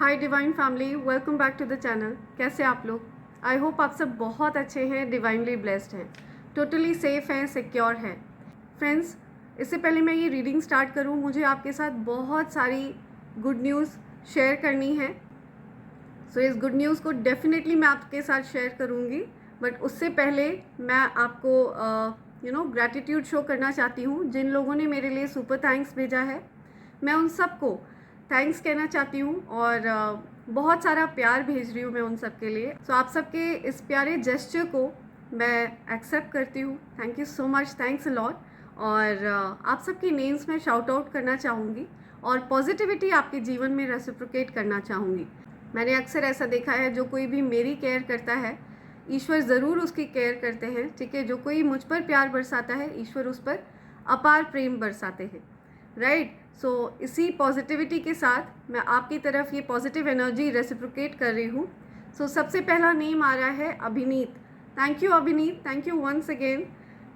Hi divine family, welcome back to the channel. कैसे आप लोग? आई होप आप सब बहुत अच्छे हैं, डिवाइनली ब्लेस्ड हैं, टोटली सेफ हैं, सिक्योर हैं। फ्रेंड्स, इससे पहले मैं ये रीडिंग स्टार्ट करूं, मुझे आपके साथ बहुत सारी गुड न्यूज़ शेयर करनी है। सो इस गुड न्यूज़ को डेफिनेटली मैं आपके साथ शेयर करूंगी, बट उससे पहले मैं आपको ग्रैटिट्यूड शो करना चाहती हूँ। जिन लोगों ने मेरे लिए सुपर थैंक्स भेजा है, मैं उन सबको थैंक्स कहना चाहती हूँ और बहुत सारा प्यार भेज रही हूँ मैं उन सब के लिए। सो आप सबके इस प्यारे जेस्चर को मैं एक्सेप्ट करती हूँ। Thank you so much, thanks a lot. और आप सबकी नेम्स में शाउट आउट करना चाहूँगी और पॉजिटिविटी आपके जीवन में रेसिप्रोकेट करना चाहूँगी। मैंने अक्सर ऐसा देखा है, जो कोई भी मेरी केयर करता है, ईश्वर ज़रूर उसकी केयर करते हैं। ठीक है, जो कोई मुझ पर प्यार बरसाता है, ईश्वर उस पर अपार प्रेम बरसाते हैं। राइट। सो इसी पॉजिटिविटी के साथ मैं आपकी तरफ ये पॉजिटिव एनर्जी रेसिप्रोकेट कर रही हूँ। सो सबसे पहला नेम आ रहा है Abhinit. Thank you Abhinit, thank you once again.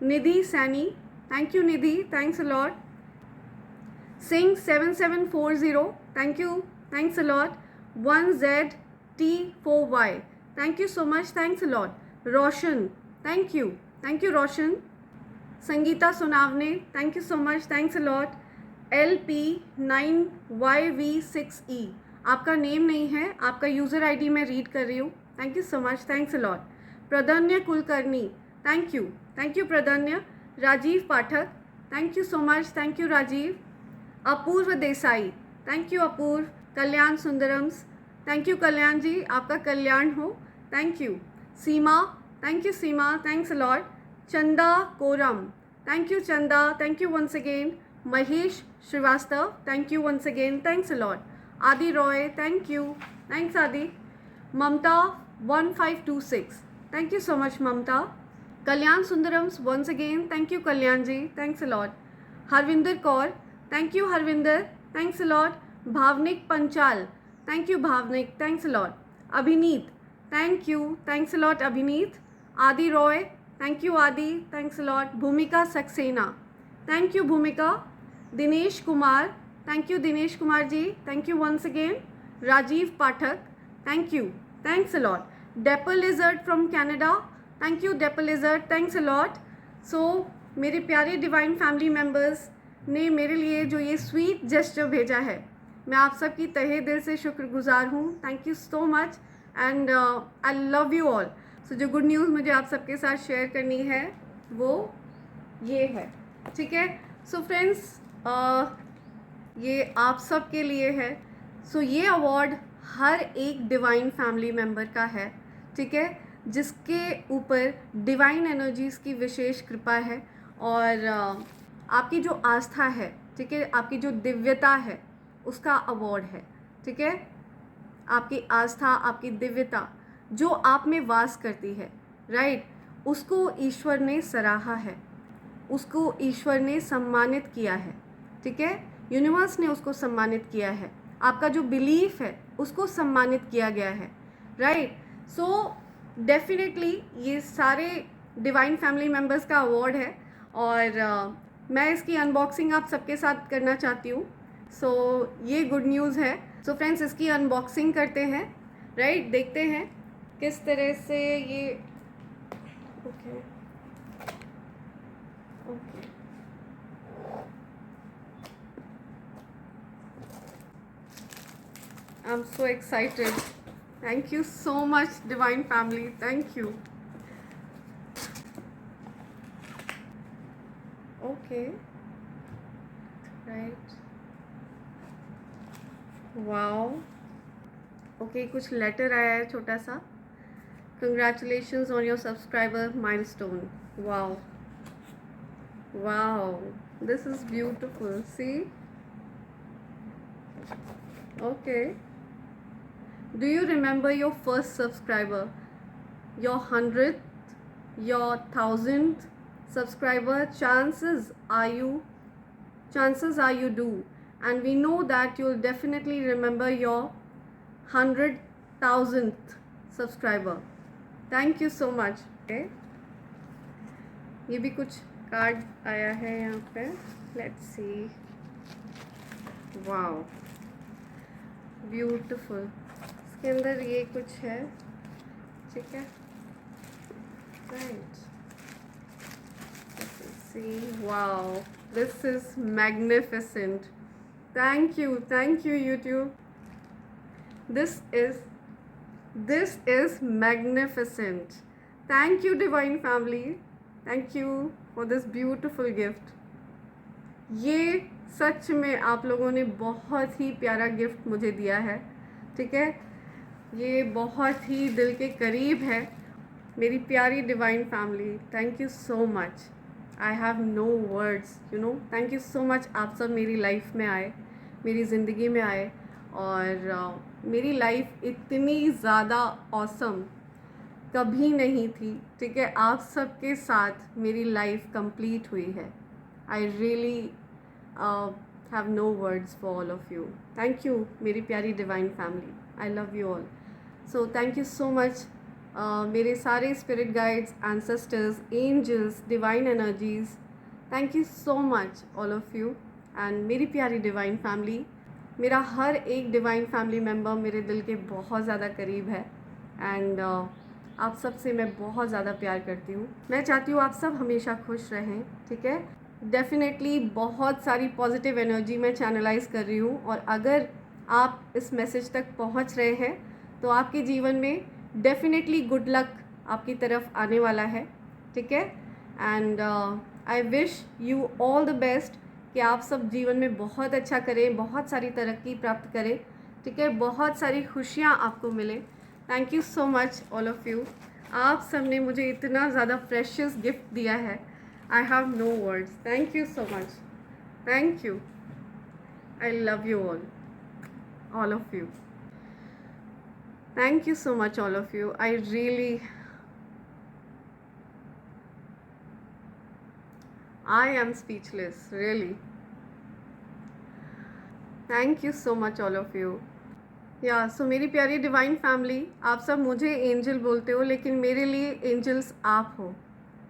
Nidhi Saini, thank you Nidhi, thanks a lot. Singh 7740, thank you, thanks a lot. 1ZT4Y, thank you so much, thanks a lot. Roshan, thank you Roshan. Sangeeta Sonawane, thank you so much, thanks a lot. LP9YV6E, आपका name नहीं है, आपका user ID मैं read कर रही हूँ। Thank you so much, thanks a lot. Pradnya Kulkarni, thank you Pradnya. Rajeev Pathak, thank you so much, thank you Rajeev. Apoorva Desai, thank you Apoorva. Kalyan Sundarams, thank you Kalyan ji, आपका कल्याण हो, thank you. Seema, thank you Seema, thanks a lot. Chanda Koram, thank you Chanda, thank you once again. Mahesh Shrivastava, thank you once again, thanks a lot. Aadi Roy, thank you, thanks Aadi. Mamta 1526, thank you so much Mamta. Kalyan Sundarams once again, thank you Kalyan ji, thanks a lot. Harvinder Kaur, thank you Harvinder, thanks a lot. Bhavnik Panchal, thank you Bhavnik, thanks a lot. Abhineet, thank you, thanks a lot Abhineet. Aadi Roy, thank you Aadi, thanks a lot. Bhumika Saxena, thank you Bhumika. Dinesh Kumar, thank you Dinesh Kumar ji, thank you once again. Rajeev Pathak, thank you, thanks a lot. Dapple lizard from Canada, thank you dapple lizard, thanks a lot. So मेरे प्यारे divine family members ने मेरे लिए जो ये sweet gesture भेजा है, मैं आप सबकी तहे दिल से शुक्रगुजार हूँ। Thank you so much and I love you all. So जो गुड न्यूज़ मुझे आप सबके साथ शेयर करनी है वो ये है। ठीक है, सो फ्रेंड्स, ये आप सब के लिए है। सो ये अवार्ड हर एक डिवाइन फैमिली मेम्बर का है। ठीक है, जिसके ऊपर डिवाइन एनर्जीज़ की विशेष कृपा है और आपकी जो आस्था है, ठीक है, आपकी जो दिव्यता है, उसका अवार्ड है। ठीक है, आपकी आस्था, आपकी दिव्यता जो आप में वास करती है, राइट, उसको ईश्वर ने सराहा है, उसको ईश्वर ने सम्मानित किया है। ठीक है, यूनिवर्स ने उसको सम्मानित किया है। आपका जो बिलीफ है उसको सम्मानित किया गया है, राइट। सो डेफिनेटली ये सारे डिवाइन फैमिली मेम्बर्स का अवार्ड है और मैं इसकी अनबॉक्सिंग आप सबके साथ करना चाहती हूँ। सो ये गुड न्यूज़ है। सो फ्रेंड्स, इसकी अनबॉक्सिंग करते हैं, राइट। देखते हैं किस तरह से ये okay okay I'm so excited. Thank you so much, Divine Family. Thank you. Okay. Right. Wow. Okay, कुछ लेटर आया है छोटा सा। Congratulations on your subscriber milestone. Wow. Wow. This is beautiful. See? Okay. Do you remember your first subscriber? Your 100th? Your 1000th subscriber? Chances are you do, and we know that you'll definitely remember your 100,000th subscriber. Thank you so much. Okay, ये भी कुछ card आया है यहाँ पे, let's see. Wow, beautiful. इसके अंदर ये कुछ है, ठीक है, right. See, wow, this is magnificent. Thank you YouTube. This is magnificent. Thank you Divine Family. Thank you for this beautiful gift. ये सच में आप लोगों ने बहुत ही प्यारा गिफ्ट मुझे दिया है, ठीक है। ये बहुत ही दिल के करीब है। मेरी प्यारी divine family, thank you so much. I have no words, you know. Thank you so much. आप सब मेरी लाइफ में आए, मेरी ज़िंदगी में आए, और मेरी लाइफ इतनी ज़्यादा ऑसम कभी नहीं थी, ठीक है। आप सबके साथ मेरी लाइफ कंप्लीट हुई है। I really have no words for all of you. Thank you मेरी प्यारी divine family. I love you all. So thank you so much मेरे सारे spirit guides, ancestors, angels, divine energies, thank you so much all of you. And मेरी प्यारी divine family, मेरा हर एक divine family member मेरे दिल के बहुत ज़्यादा करीब है। एंड आप सब से मैं बहुत ज़्यादा प्यार करती हूँ। मैं चाहती हूँ आप सब हमेशा खुश रहें, ठीक है। डेफिनेटली बहुत सारी पॉजिटिव एनर्जी मैं चैनलाइज कर रही हूँ, और अगर आप इस मैसेज तक पहुँच रहे हैं तो आपके जीवन में डेफिनेटली गुड लक आपकी तरफ आने वाला है, ठीक है। And I wish you all the best कि आप सब जीवन में बहुत अच्छा करें, बहुत सारी तरक्की प्राप्त करें, ठीक है। बहुत सारी खुशियाँ आपको मिले। Thank you so much all of you. आप सब ने मुझे इतना ज़्यादा प्रेशियस गिफ्ट दिया है। I have no words. Thank you so much. Thank you. I love you all of you. Thank you so much all of you. I really I am speechless, really. Thank you so much all of you. So मेरी प्यारी divine family, आप सब मुझे angel बोलते हो, लेकिन मेरे लिए एंजल्स आप हो,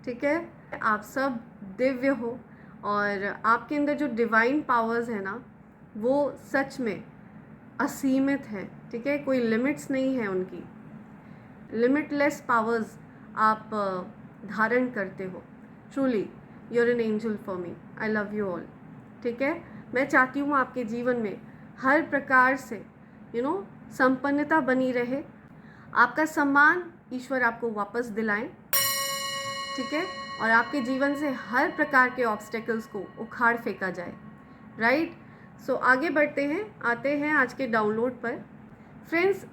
ठीक है। आप सब दिव्य हो, और आपके अंदर जो डिवाइन पावर्स है ना, वो सच में असीमित है, ठीक है। कोई लिमिट्स नहीं है उनकी। लिमिटलेस पावर्स आप धारण करते हो। Truly you're an angel for me. I love you all, ठीक है। मैं चाहती हूँ आपके जीवन में हर प्रकार से संपन्नता बनी रहे। आपका सम्मान ईश्वर आपको वापस दिलाएं, ठीक है, और आपके जीवन से हर प्रकार के ऑब्स्टेकल्स को उखाड़ फेंका जाए, राइट। सो आगे बढ़ते हैं, आते हैं आज के डाउनलोड पर। फ्रेंड्स,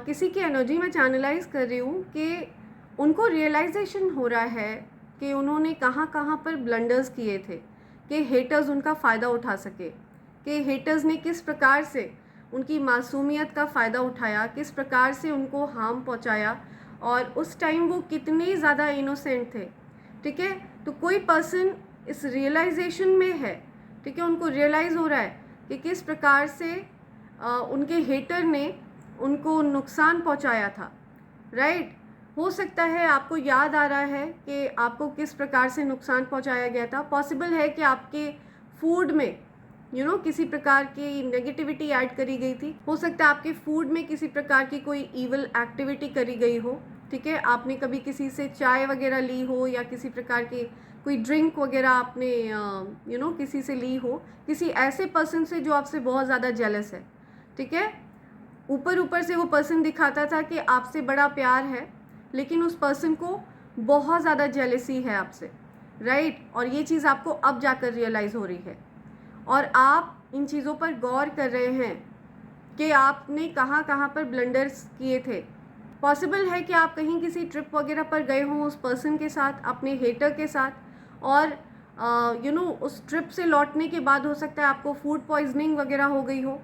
किसी की एनर्जी में चैनलाइज कर रही हूँ कि उनको रियलाइजेशन हो रहा है कि उन्होंने कहाँ कहाँ पर ब्लंडर्स किए थे, कि हेटर्स उनका फ़ायदा उठा सके, कि हेटर्स ने किस प्रकार से उनकी मासूमियत का फ़ायदा उठाया, किस प्रकार से उनको हार्म पहुँचाया, और उस टाइम वो कितने ज़्यादा इनोसेंट थे, ठीक है। तो कोई पर्सन इस रियलाइजेशन में है, ठीक है, उनको रियलाइज़ हो रहा है कि किस प्रकार से उनके हेटर ने उनको नुकसान पहुँचाया था, राइट। हो सकता है आपको याद आ रहा है कि आपको किस प्रकार से नुकसान पहुंचाया गया था। पॉसिबल है कि आपके फूड में किसी प्रकार की नेगेटिविटी ऐड करी गई थी। हो सकता है आपके फूड में किसी प्रकार की कोई ईवल एक्टिविटी करी गई हो, ठीक है। आपने कभी किसी से चाय वगैरह ली हो, या किसी प्रकार की कोई ड्रिंक वगैरह आपने किसी से ली हो, किसी ऐसे पर्सन से जो आपसे बहुत ज़्यादा जेलस है, ठीक है। ऊपर से वो पर्सन दिखाता था कि आपसे बड़ा प्यार है, लेकिन उस पर्सन को बहुत ज़्यादा जेलसी है आपसे, राइट। और ये चीज़ आपको अब जाकर रियलाइज़ हो रही है, और आप इन चीज़ों पर गौर कर रहे हैं कि आपने कहाँ कहाँ पर ब्लंडर्स किए थे। पॉसिबल है कि आप कहीं किसी ट्रिप वगैरह पर गए हों उस पर्सन के साथ, अपने हेटर के साथ, और उस ट्रिप से लौटने के बाद हो सकता है आपको फूड पॉइजनिंग वगैरह हो गई हो,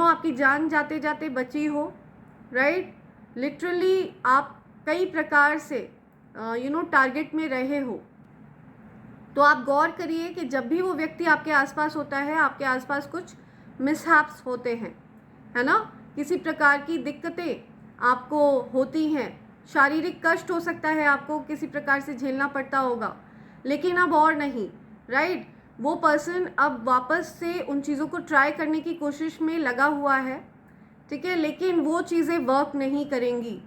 आपकी जान जाते जाते बची हो, राइट। लिटरली आप कई प्रकार से टारगेट में रहे हो। तो आप गौर करिए कि जब भी वो व्यक्ति आपके आसपास होता है, आपके आसपास कुछ मिसहैप्स होते हैं, है ना। किसी प्रकार की दिक्कतें आपको होती हैं, शारीरिक कष्ट हो सकता है, आपको किसी प्रकार से झेलना पड़ता होगा, लेकिन अब और नहीं, राइट। वो पर्सन अब वापस से उन चीज़ों को ट्राई करने की कोशिश में लगा हुआ है, ठीक है, लेकिन वो चीज़ें वर्क नहीं करेंगी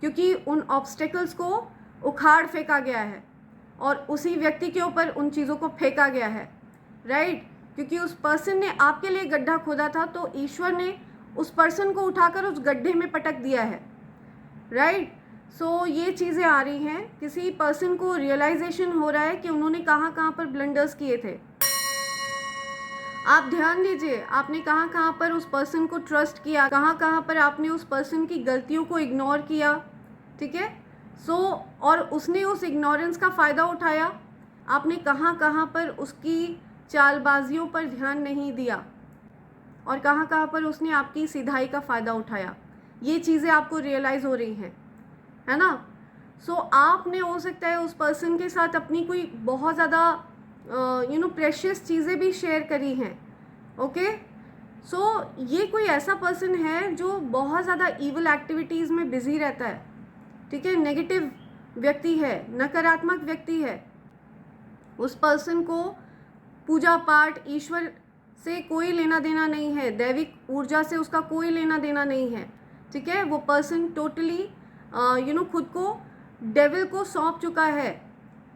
क्योंकि उन ऑब्स्टेकल्स को उखाड़ फेंका गया है और उसी व्यक्ति के ऊपर उन चीज़ों को फेंका गया है, राइट। क्योंकि उस पर्सन ने आपके लिए गड्ढा खोदा था तो ईश्वर ने उस पर्सन को उठाकर उस गड्ढे में पटक दिया है, राइट। सो ये चीज़ें आ रही हैं, किसी पर्सन को रियलाइजेशन हो रहा है कि उन्होंने कहाँ कहाँ पर ब्लंडर्स किए थे। आप ध्यान दीजिए, आपने कहाँ कहाँ पर उस पर्सन को ट्रस्ट किया, कहाँ कहाँ पर आपने उस पर्सन की गलतियों को इग्नोर किया, ठीक है। और उसने उस इग्नोरेंस का फ़ायदा उठाया। आपने कहाँ कहाँ पर उसकी चालबाजियों पर ध्यान नहीं दिया और कहाँ कहाँ पर उसने आपकी सीधाई का फ़ायदा उठाया। ये चीज़ें आपको रियलाइज़ हो रही हैं, है ना। आपने हो सकता है उस पर्सन के साथ अपनी कोई बहुत ज़्यादा प्रेशियस चीज़ें भी शेयर करी हैं, ओके। ये कोई ऐसा पर्सन है जो बहुत ज़्यादा ईवल एक्टिविटीज़ में बिज़ी रहता है, ठीक है, नेगेटिव व्यक्ति है, नकारात्मक व्यक्ति है। उस पर्सन को पूजा पाठ, ईश्वर से कोई लेना देना नहीं है, दैविक ऊर्जा से उसका कोई लेना देना नहीं है, ठीक है। वो पर्सन टोटली खुद को डेविल को सौंप चुका है,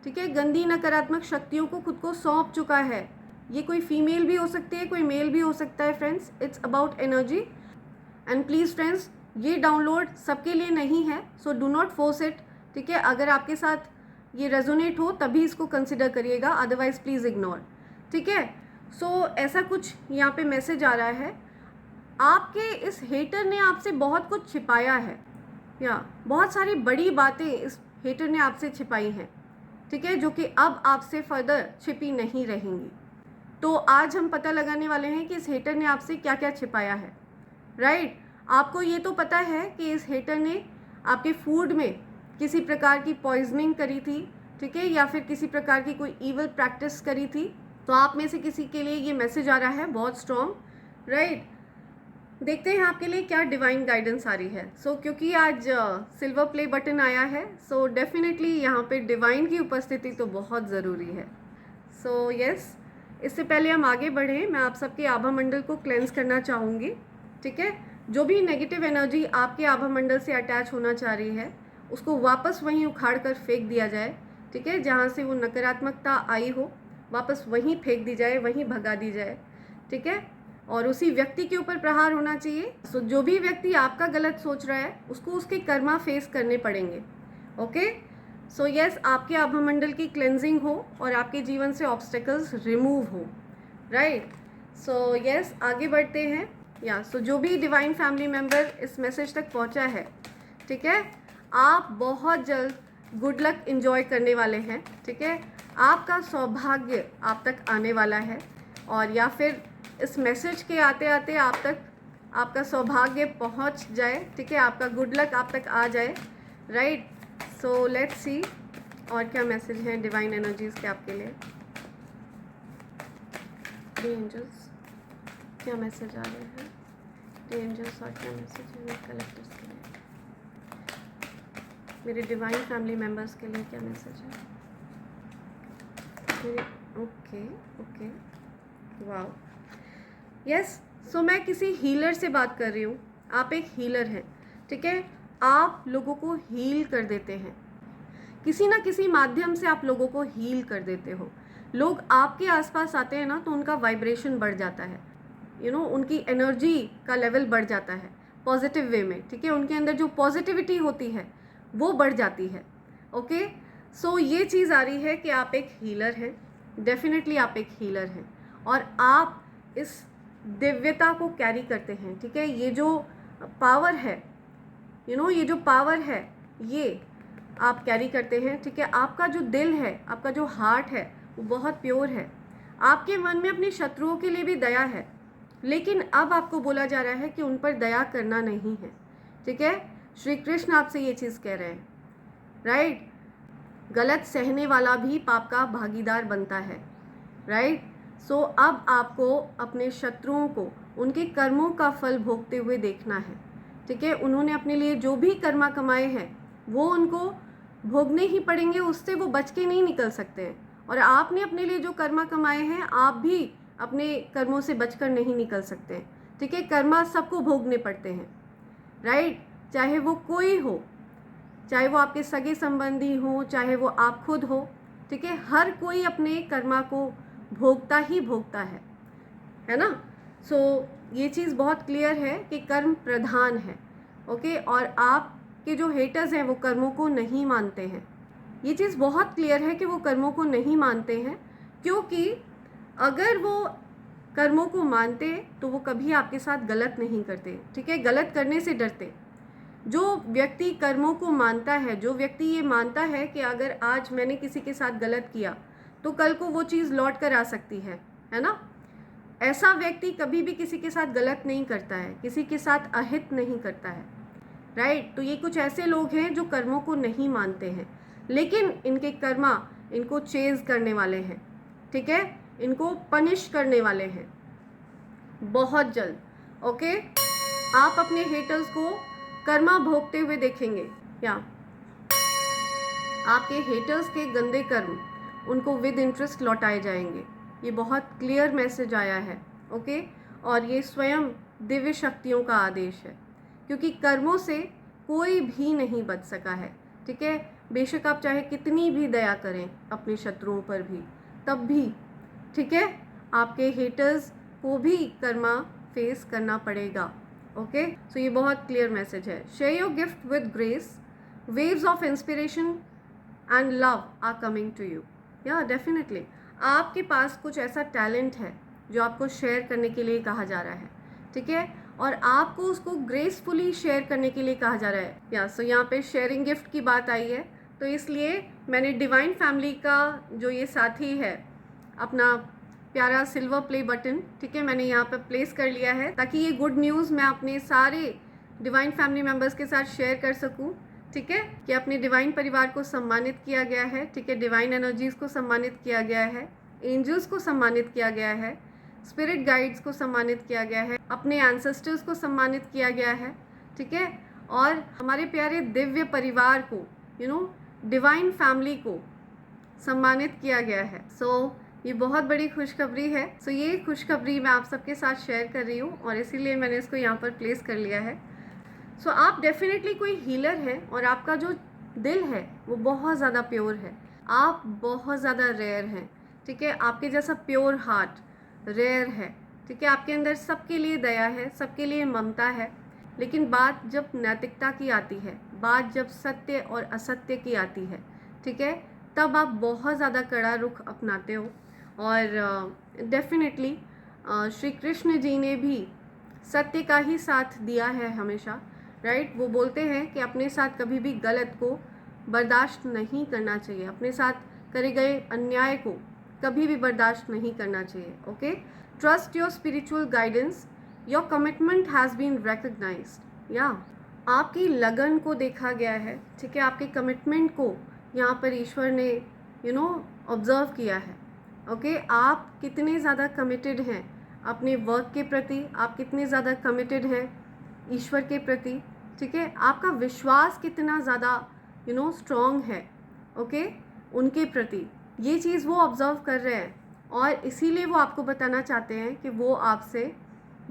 ठीक है, गंदी नकारात्मक शक्तियों को खुद को सौंप चुका है। ये कोई फीमेल भी हो सकती है, कोई मेल भी हो सकता है friends, it's about energy. And please friends, ये डाउनलोड सबके लिए नहीं है, so do not force it, ठीक है। अगर आपके साथ ये रेजोनेट हो तभी इसको कंसिडर करिएगा, अदरवाइज प्लीज़ इग्नोर, ठीक है। ऐसा कुछ यहाँ पे मैसेज आ रहा है, आपके इस हेटर ने आपसे बहुत कुछ छिपाया है, या बहुत सारी बड़ी बातें इस हेटर ने आपसे छिपाई हैं, ठीक है, जो कि अब आपसे फर्दर छिपी नहीं रहेंगी। तो आज हम पता लगाने वाले हैं कि इस हेटर ने आपसे क्या क्या छिपाया है, राइट। आपको ये तो पता है कि इस हेटर ने आपके फूड में किसी प्रकार की पॉइजनिंग करी थी, ठीक है, या फिर किसी प्रकार की कोई ईवल प्रैक्टिस करी थी। तो आप में से किसी के लिए ये मैसेज आ रहा है बहुत स्ट्रॉन्ग, राइट। देखते हैं आपके लिए क्या डिवाइन गाइडेंस आ रही है। क्योंकि आज सिल्वर प्ले बटन आया है, डेफिनेटली यहाँ पे डिवाइन की उपस्थिति तो बहुत ज़रूरी है। यस, इससे पहले हम आगे बढ़ें, मैं आप सबके आभा मंडल को क्लेंस करना चाहूँगी, ठीक है। जो भी नेगेटिव एनर्जी आपके आभा मंडल से अटैच होना चाह रही है उसको वापस वहीं उखाड़ कर फेंक दिया जाए, ठीक है। जहाँ से वो नकारात्मकता आई हो वापस वहीं फेंक दी जाए, वहीं भगा दी जाए, ठीक है। और उसी व्यक्ति के ऊपर प्रहार होना चाहिए। जो भी व्यक्ति आपका गलत सोच रहा है उसको उसके कर्मा फेस करने पड़ेंगे, ओके। यस, आपके आभा मंडल की क्लेंजिंग हो और आपके जीवन से ऑब्स्टेकल्स रिमूव हो, राइट। यस, आगे बढ़ते हैं। जो भी डिवाइन फैमिली मेम्बर इस मैसेज तक पहुंचा है, ठीक है, आप बहुत जल्द गुड लक एंजॉय करने वाले हैं, ठीक है। आपका सौभाग्य आप तक आने वाला है, और या फिर इस मैसेज के आते आते आप तक आपका सौभाग्य पहुंच जाए, ठीक है, आपका गुड लक आप तक आ जाए, राइट। लेट्स सी और क्या मैसेज हैं डिवाइन एनर्जीज के आपके लिए। एंजल्स क्या मैसेज आ रहे हैं, एंजल्स और क्या मैसेज है कलेक्टर्स के लिए, मेरे डिवाइन फैमिली मेम्बर्स के लिए क्या मैसेज है मेरे। Okay, wow, yes. मैं किसी हीलर से बात कर रही हूँ, आप एक हीलर हैं, ठीक है। आप लोगों को हील कर देते हैं, किसी ना किसी माध्यम से आप लोगों को हील कर देते हो। लोग आपके आसपास आते हैं ना तो उनका वाइब्रेशन बढ़ जाता है, उनकी एनर्जी का लेवल बढ़ जाता है पॉजिटिव वे में, ठीक है। उनके अंदर जो पॉजिटिविटी होती है वो बढ़ जाती है, ओके। ये चीज़ आ रही है कि आप एक हीलर हैं, डेफिनेटली आप एक हीलर हैं, और आप इस दिव्यता को कैरी करते हैं, ठीक है। ये जो पावर है, ये जो पावर है ये आप कैरी करते हैं, ठीक है। आपका जो दिल है, आपका जो हार्ट है वो बहुत प्योर है। आपके मन में अपने शत्रुओं के लिए भी दया है, लेकिन अब आपको बोला जा रहा है कि उन पर दया करना नहीं है, ठीक है। श्री कृष्ण आपसे ये चीज़ कह रहे हैं, राइट। गलत सहने वाला भी पाप का भागीदार बनता है, राइट। अब आपको अपने शत्रुओं को उनके कर्मों का फल भोगते हुए देखना है, ठीक है। उन्होंने अपने लिए जो भी कर्मा कमाए हैं वो उनको भोगने ही पड़ेंगे, उससे वो बच के नहीं निकल सकते हैं, और आपने अपने लिए जो कर्मा कमाए हैं, आप भी अपने कर्मों से बचकर नहीं निकल सकते, ठीक है। कर्मा सबको भोगने पड़ते हैं, राइट, चाहे वो कोई हो, चाहे वो आपके सगे संबंधी हो, चाहे वो आप खुद हो, ठीक है। हर कोई अपने कर्मा को भोगता ही भोगता है ना। सो ये चीज़ बहुत क्लियर है कि कर्म प्रधान है, ओके। और आपके जो हेटर्स हैं वो कर्मों को नहीं मानते हैं, ये चीज़ बहुत क्लियर है कि वो कर्मों को नहीं मानते हैं, क्योंकि अगर वो कर्मों को मानते तो वो कभी आपके साथ गलत नहीं करते, ठीक है। गलत करने से डरते। जो व्यक्ति कर्मों को मानता है, जो व्यक्ति ये मानता है कि अगर आज मैंने किसी के साथ गलत किया तो कल को वो चीज़ लौट कर आ सकती है ना, ऐसा व्यक्ति कभी भी किसी के साथ गलत नहीं करता है, किसी के साथ अहित नहीं करता है, राइट। तो ये कुछ ऐसे लोग हैं जो कर्मों को नहीं मानते हैं, लेकिन इनके कर्मा इनको चेज करने वाले हैं, ठीक है, इनको पनिश करने वाले हैं बहुत जल्द, ओके। आप अपने हेटर्स को कर्मा भोगते हुए देखेंगे, या आपके हेटर्स के गंदे कर्म उनको विद इंटरेस्ट लौटाए जाएंगे। ये बहुत क्लियर मैसेज आया है, ओके। और ये स्वयं दिव्य शक्तियों का आदेश है, क्योंकि कर्मों से कोई भी नहीं बच सका है, ठीक है। बेशक आप चाहे कितनी भी दया करें अपने शत्रुओं पर भी, तब भी, ठीक है, आपके हेटर्स को भी कर्मा फेस करना पड़ेगा, ओके। सो ये बहुत क्लियर मैसेज है। Share your gift with grace, waves of inspiration and love are coming to you. या डेफिनेटली आपके पास कुछ ऐसा टैलेंट है जो आपको शेयर करने के लिए कहा जा रहा है, ठीक है, और आपको उसको ग्रेसफुली शेयर करने के लिए कहा जा रहा है। या सो यहाँ पे शेयरिंग गिफ्ट की बात आई है, तो इसलिए मैंने डिवाइन फैमिली का जो ये साथी है, अपना प्यारा सिल्वर प्ले बटन, ठीक है, मैंने यहाँ पे प्लेस कर लिया है, ताकि ये गुड न्यूज़ मैं अपने सारे डिवाइन फैमिली मेम्बर्स के साथ शेयर कर सकूँ, ठीक है, कि अपने डिवाइन परिवार को सम्मानित किया गया है, ठीक है, डिवाइन एनर्जीज़ को सम्मानित किया गया है, एंजल्स को सम्मानित किया गया है, स्पिरिट गाइड्स को सम्मानित किया गया है, अपने एंसेस्टर्स को सम्मानित किया गया है, ठीक है, और हमारे प्यारे दिव्य परिवार को, डिवाइन फैमिली को सम्मानित किया गया है। सो ये बहुत बड़ी खुशखबरी है। सो ये खुशखबरी मैं आप सबके साथ शेयर कर रही हूँ, और इसीलिए मैंने इसको यहाँ पर प्लेस कर लिया है। सो आप डेफिनेटली कोई हीलर है, और आपका जो दिल है वो बहुत ज़्यादा प्योर है, आप बहुत ज़्यादा रेयर हैं, ठीक है। आपके जैसा प्योर हार्ट रेयर है, ठीक है। आपके अंदर सबके लिए दया है, सबके लिए ममता है, लेकिन बात जब नैतिकता की आती है, बात जब सत्य और असत्य की आती है, ठीक है, तब आप बहुत ज़्यादा कड़ा रुख अपनाते हो। और डेफिनेटली श्री कृष्ण जी ने भी सत्य का ही साथ दिया है हमेशा, राइट। वो बोलते हैं कि अपने साथ कभी भी गलत को बर्दाश्त नहीं करना चाहिए, अपने साथ करे गए अन्याय को कभी भी बर्दाश्त नहीं करना चाहिए, okay. Trust your spiritual guidance, your commitment has been recognised. या आपकी लगन को देखा गया है, ठीक है, आपके कमिटमेंट को यहाँ पर ईश्वर ने ऑब्जर्व किया है, ओके। आप कितने ज़्यादा कमिटेड हैं अपने वर्क के प्रति, आप कितने ज़्यादा कमिटेड हैं ईश्वर के प्रति, ठीक है, आपका विश्वास कितना ज़्यादा स्ट्रॉन्ग है, ओके, उनके प्रति, ये चीज़ वो ऑब्जर्व कर रहे हैं, और इसीलिए वो आपको बताना चाहते हैं कि वो आपसे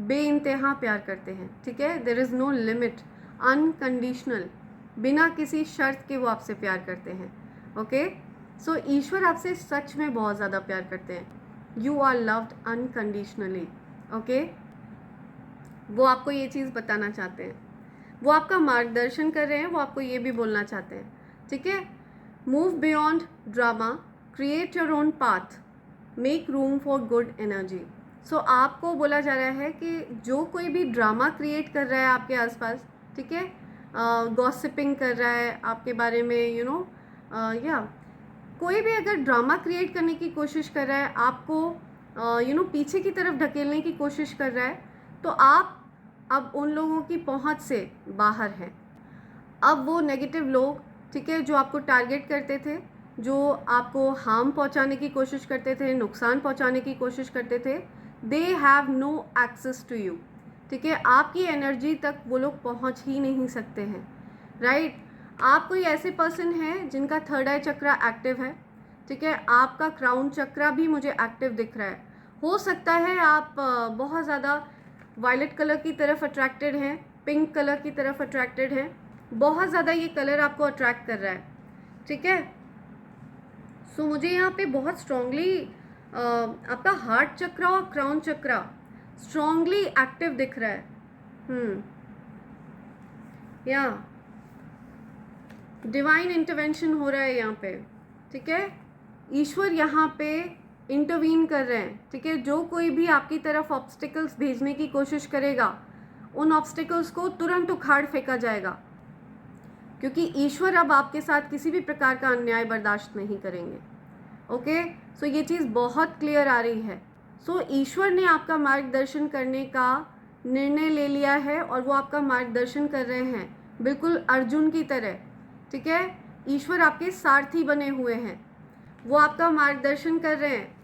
बेइंतहा प्यार करते हैं, ठीक है। There is no limit, unconditional, बिना किसी शर्त के वो आपसे प्यार करते हैं, ओके। सो ईश्वर आपसे सच में बहुत ज़्यादा प्यार करते हैं, you are loved unconditionally, okay. वो आपको ये चीज़ बताना चाहते हैं, वो आपका मार्गदर्शन कर रहे हैं, वो आपको ये भी बोलना चाहते हैं, ठीक है। Move beyond drama, create your own path, make room for good energy. So आपको बोला जा रहा है कि जो कोई भी ड्रामा क्रिएट कर रहा है आपके आसपास, ठीक है, गॉसिपिंग कर रहा है आपके बारे में, या कोई भी अगर ड्रामा क्रिएट करने की कोशिश कर रहा है, आपको पीछे की तरफ ढकेलने की कोशिश कर रहा है, तो आप अब उन लोगों की पहुंच से बाहर हैं। अब वो नेगेटिव लोग, ठीक है, जो आपको टारगेट करते थे, जो आपको हार्म पहुंचाने की कोशिश करते थे, नुकसान पहुंचाने की कोशिश करते थे, they have no access to you, ठीक है। आपकी एनर्जी तक वो लोग पहुंच ही नहीं सकते हैं, राइट। आप कोई ऐसे पर्सन हैं जिनका थर्ड आई चक्रा एक्टिव है, ठीक है, आपका क्राउन चक्रा भी मुझे एक्टिव दिख रहा है। हो सकता है आप बहुत ज़्यादा वायलेट कलर की तरफ अट्रैक्टेड हैं, पिंक कलर की तरफ अट्रैक्टेड हैं, बहुत ज़्यादा ये कलर आपको अट्रैक्ट कर रहा है। ठीक है, सो मुझे यहाँ पे बहुत स्ट्रांगली आपका हार्ट चक्रा और क्राउन चक्रा स्ट्रांगली एक्टिव दिख रहा है। या डिवाइन इंटरवेंशन हो रहा है यहाँ पे। ठीक है, ईश्वर यहाँ पे इंटरवीन कर रहे हैं। ठीक है, जो कोई भी आपकी तरफ ऑब्स्टिकल्स भेजने की कोशिश करेगा, उन ऑब्स्टिकल्स को तुरंत उखाड़ फेंका जाएगा, क्योंकि ईश्वर अब आपके साथ किसी भी प्रकार का अन्याय बर्दाश्त नहीं करेंगे। ओके, सो ये चीज़ बहुत क्लियर आ रही है। सो ईश्वर ने आपका मार्गदर्शन करने का निर्णय ले लिया है और वो आपका मार्गदर्शन कर रहे हैं, बिल्कुल अर्जुन की तरह। ठीक है, ईश्वर आपके सारथी बने हुए हैं, वो आपका मार्गदर्शन कर रहे हैं,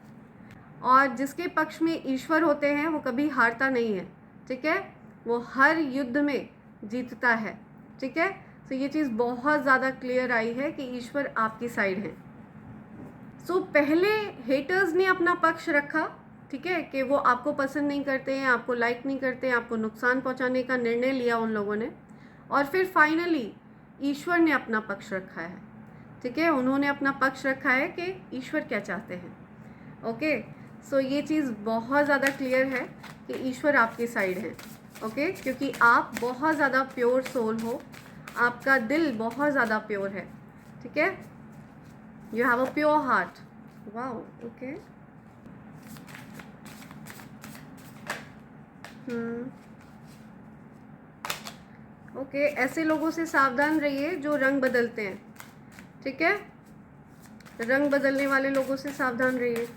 और जिसके पक्ष में ईश्वर होते हैं वो कभी हारता नहीं है। ठीक है, वो हर युद्ध में जीतता है। ठीक है, तो ये चीज़ बहुत ज़्यादा क्लियर आई है कि ईश्वर आपकी साइड है। सो पहले हेटर्स ने अपना पक्ष रखा, ठीक है, कि वो आपको पसंद नहीं करते हैं, आपको लाइक नहीं करते हैं, आपको नुकसान पहुंचाने का निर्णय लिया उन लोगों ने, और फिर फाइनली ईश्वर ने अपना पक्ष रखा है। ठीक है, उन्होंने अपना पक्ष रखा है कि ईश्वर क्या चाहते हैं। ओके, सो ये चीज़ बहुत ज़्यादा क्लियर है कि ईश्वर आपकी साइड है। ओके, क्योंकि आप बहुत ज़्यादा प्योर सोल हो, आपका दिल बहुत ज़्यादा प्योर है। ठीक है, you have a pure heart. Wow, okay. Okay, ऐसे लोगों से सावधान रहिए जो रंग बदलते हैं। ठीक है, रंग बदलने वाले लोगों से सावधान रहिए।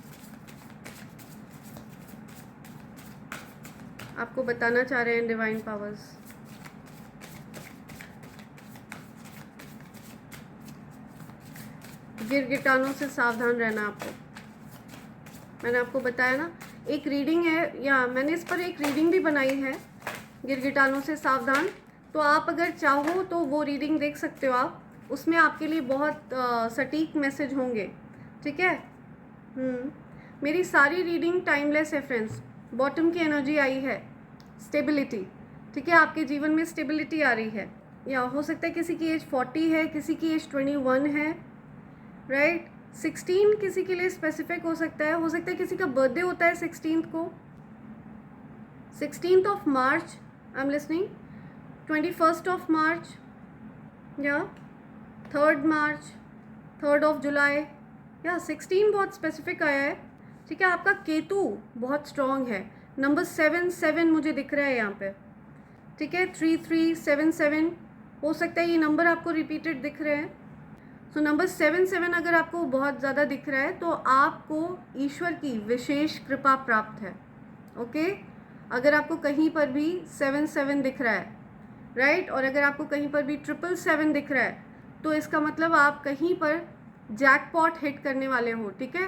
आपको बताना चाह रहे हैं डिवाइन पावर्स। गिरगिटानों से सावधान रहना आपको। मैंने आपको बताया ना, एक रीडिंग है, या मैंने इस पर एक रीडिंग भी बनाई है, गिरगिटानों से सावधान। तो आप अगर चाहो तो वो रीडिंग देख सकते हो आप, उसमें आपके लिए बहुत सटीक मैसेज होंगे। ठीक है, मेरी सारी रीडिंग टाइमलेस है फ्रेंड्स। बॉटम की एनर्जी आई है स्टेबिलिटी। ठीक है, आपके जीवन में स्टेबिलिटी आ रही है, या हो सकता है किसी की एज 40 है, किसी की एज 21 है, राइट। 16 किसी के लिए स्पेसिफिक हो सकता है किसी का बर्थडे होता है 16 को, 16th of March, I am listening, 21st of March, या 3rd March, 3rd of July, या 16 बहुत स्पेसिफिक आया है। ठीक है, आपका केतु बहुत स्ट्रॉन्ग है। नंबर 7 मुझे दिख रहा है यहाँ पे। ठीक है, 3377 हो सकता है ये नंबर आपको रिपीटेड दिख रहे हैं। सो नंबर 7 अगर आपको बहुत ज़्यादा दिख रहा है तो आपको ईश्वर की विशेष कृपा प्राप्त है। ओके, अगर आपको कहीं पर भी 7 दिख रहा है, राइट, और अगर आपको कहीं पर भी 777 दिख रहा है, तो इसका मतलब आप कहीं पर जैकपॉट हिट करने वाले हो। ठीक है,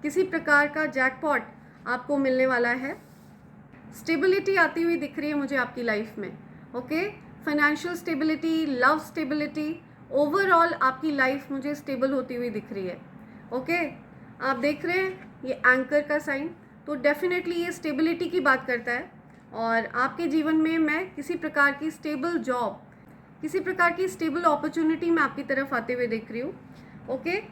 किसी प्रकार का जैकपॉट आपको मिलने वाला है। स्टेबिलिटी आती हुई दिख रही है मुझे आपकी लाइफ में। Okay, financial stability, love stability, overall आपकी लाइफ मुझे स्टेबल होती हुई दिख रही है। ओके, आप देख रहे हैं ये एंकर का साइन, तो डेफिनेटली ये स्टेबिलिटी की बात करता है, और आपके जीवन में मैं किसी प्रकार की स्टेबल जॉब, किसी प्रकार की स्टेबल अपॉर्चुनिटी मैं आपकी तरफ आते हुए देख रही हूँ। Okay,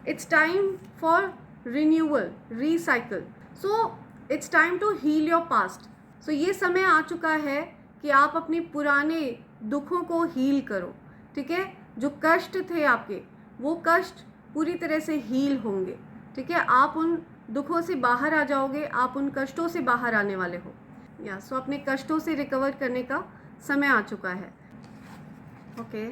it's time for renewal, recycle, so it's time to heal your past. So ये समय आ चुका है कि आप अपने पुराने दुखों को हील करो। ठीक है, जो कष्ट थे आपके, वो कष्ट पूरी तरह से हील होंगे। ठीक है, आप उन दुखों से बाहर आ जाओगे, आप उन कष्टों से बाहर आने वाले हो। या सो अपने कष्टों से रिकवर करने का समय आ चुका है। Okay,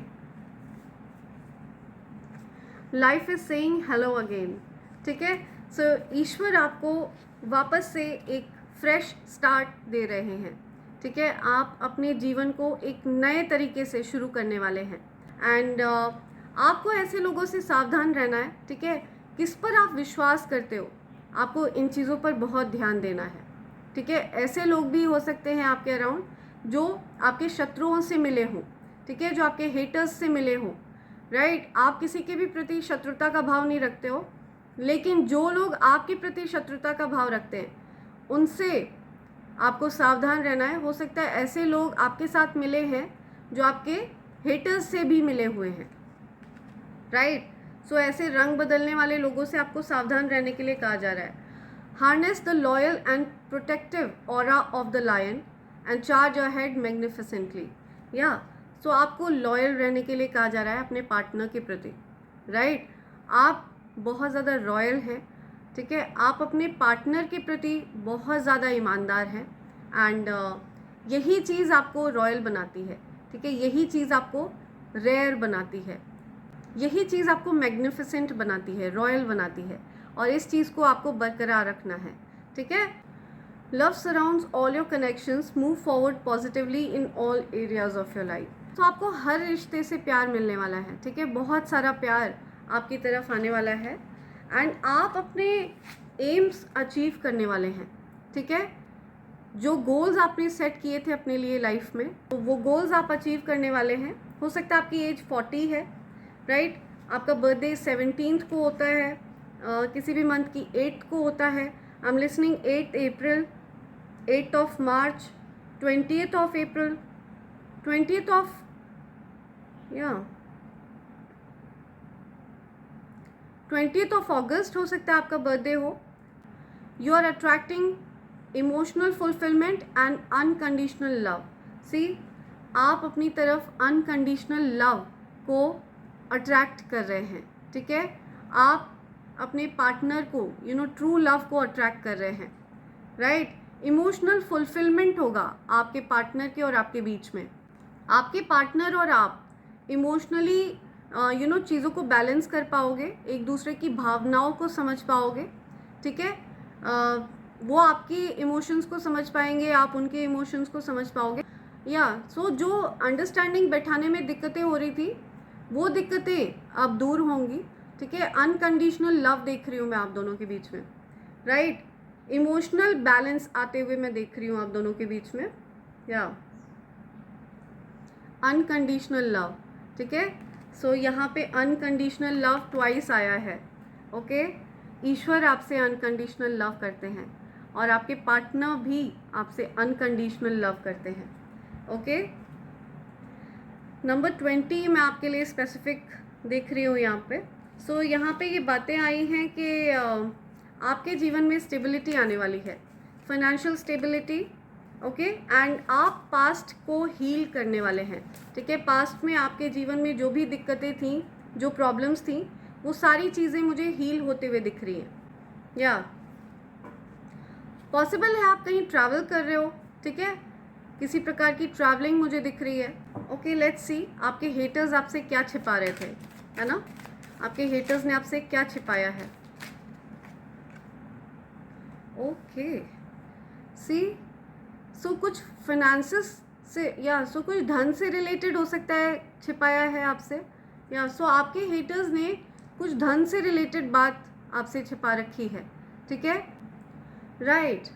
life is saying hello again. ठीक है, सो ईश्वर आपको वापस से एक फ्रेश स्टार्ट दे रहे हैं। ठीक है, आप अपने जीवन को एक नए तरीके से शुरू करने वाले हैं, एंड आपको ऐसे लोगों से सावधान रहना है। ठीक है, किस पर आप विश्वास करते हो, आपको इन चीज़ों पर बहुत ध्यान देना है। ठीक है, ऐसे लोग भी हो सकते हैं आपके अराउंड जो आपके शत्रुओं से मिले हों। ठीक है, जो आपके हेटर्स से मिले हों, राइट। आप किसी के भी प्रति शत्रुता का भाव नहीं रखते हो, लेकिन जो लोग आपके प्रति शत्रुता का भाव रखते हैं उनसे आपको सावधान रहना है। हो सकता है ऐसे लोग आपके साथ मिले हैं जो आपके हेटर्स से भी मिले हुए हैं, राइट। सो ऐसे रंग बदलने वाले लोगों से आपको सावधान रहने के लिए कहा जा रहा है। Harness the loyal and protective aura of the lion and charge ahead magnificently. या सो आपको लॉयल रहने के लिए कहा जा रहा है अपने पार्टनर के प्रति, राइट। आप बहुत ज़्यादा रॉयल हैं, ठीक है। आप अपने पार्टनर के प्रति बहुत ज़्यादा ईमानदार हैं एंड यही चीज़ आपको रॉयल बनाती है, ठीक है। यही चीज़ आपको रेयर बनाती है, यही चीज़ आपको मैग्निफिसेंट बनाती है, रॉयल बनाती है, और इस चीज़ को आपको बरकरार रखना है, ठीक है। Love surrounds all your connections, move forward positively in all areas of your life. तो आपको हर रिश्ते से प्यार मिलने वाला है, ठीक है। बहुत सारा प्यार आपकी तरफ आने वाला है एंड आप अपने एम्स अचीव करने वाले हैं, ठीक है। जो गोल्स आपने सेट किए थे अपने लिए लाइफ में, तो वो गोल्स आप अचीव करने वाले हैं। हो सकता है आपकी एज 40 है, राइट। आपका बर्थडे 17 को होता है, किसी भी मंथ की 8 को होता है। I am listening 8 April, 8 of March, 20th of April, 20th of 20th of August हो सकता है आपका बर्थडे हो। You are attracting emotional fulfillment and unconditional love. See, आप अपनी तरफ अनकंडीशनल लव को अट्रैक्ट कर रहे हैं, ठीक है। आप अपने पार्टनर को ट्रू लव को अट्रैक्ट कर रहे हैं, राइट। इमोशनल फुलफिलमेंट होगा आपके पार्टनर के और आपके बीच में। आपके पार्टनर और आप इमोशनली चीज़ों को बैलेंस कर पाओगे, एक दूसरे की भावनाओं को समझ पाओगे, ठीक है। वो आपकी इमोशंस को समझ पाएंगे, आप उनके इमोशंस को समझ पाओगे। सो जो अंडरस्टैंडिंग बैठाने में दिक्कतें हो रही थी, वो दिक्कतें अब दूर होंगी, ठीक है। अनकंडीशनल लव देख रही हूँ मैं आप दोनों के बीच में, राइट। इमोशनल बैलेंस आते हुए मैं देख रही हूँ आप दोनों के बीच में, अनकंडीशनल लव, ठीक है। सो यहाँ पे अनकंडीशनल लव ट्वाइस आया है, ओके। ईश्वर आपसे अनकंडीशनल लव करते हैं और आपके पार्टनर भी आपसे अनकंडीशनल लव करते हैं, ओके। नंबर 20 मैं आपके लिए स्पेसिफिक देख रही हूँ यहाँ पे। सो यहाँ पे ये बातें आई हैं कि आपके जीवन में स्टेबिलिटी आने वाली है, फाइनेंशियल स्टेबिलिटी, ओके। एंड आप पास्ट को हील करने वाले हैं, ठीक है। पास्ट में आपके जीवन में जो भी दिक्कतें थीं, जो प्रॉब्लम्स थीं, वो सारी चीज़ें मुझे हील होते हुए दिख रही हैं। पॉसिबल है आप कहीं ट्रैवल कर रहे हो, ठीक है। किसी प्रकार की ट्रैवलिंग मुझे दिख रही है, ओके। लेट्स सी आपके हेटर्स आपसे क्या छिपा रहे थे, है ना। आपके हेटर्स ने आपसे क्या छिपाया है, ओके। सी, सो कुछ फाइनेंसेस से सो कुछ धन से रिलेटेड हो सकता है छिपाया है आपसे, सो आपके हेटर्स ने कुछ धन से रिलेटेड बात आपसे छिपा रखी है, ठीक है, राइट।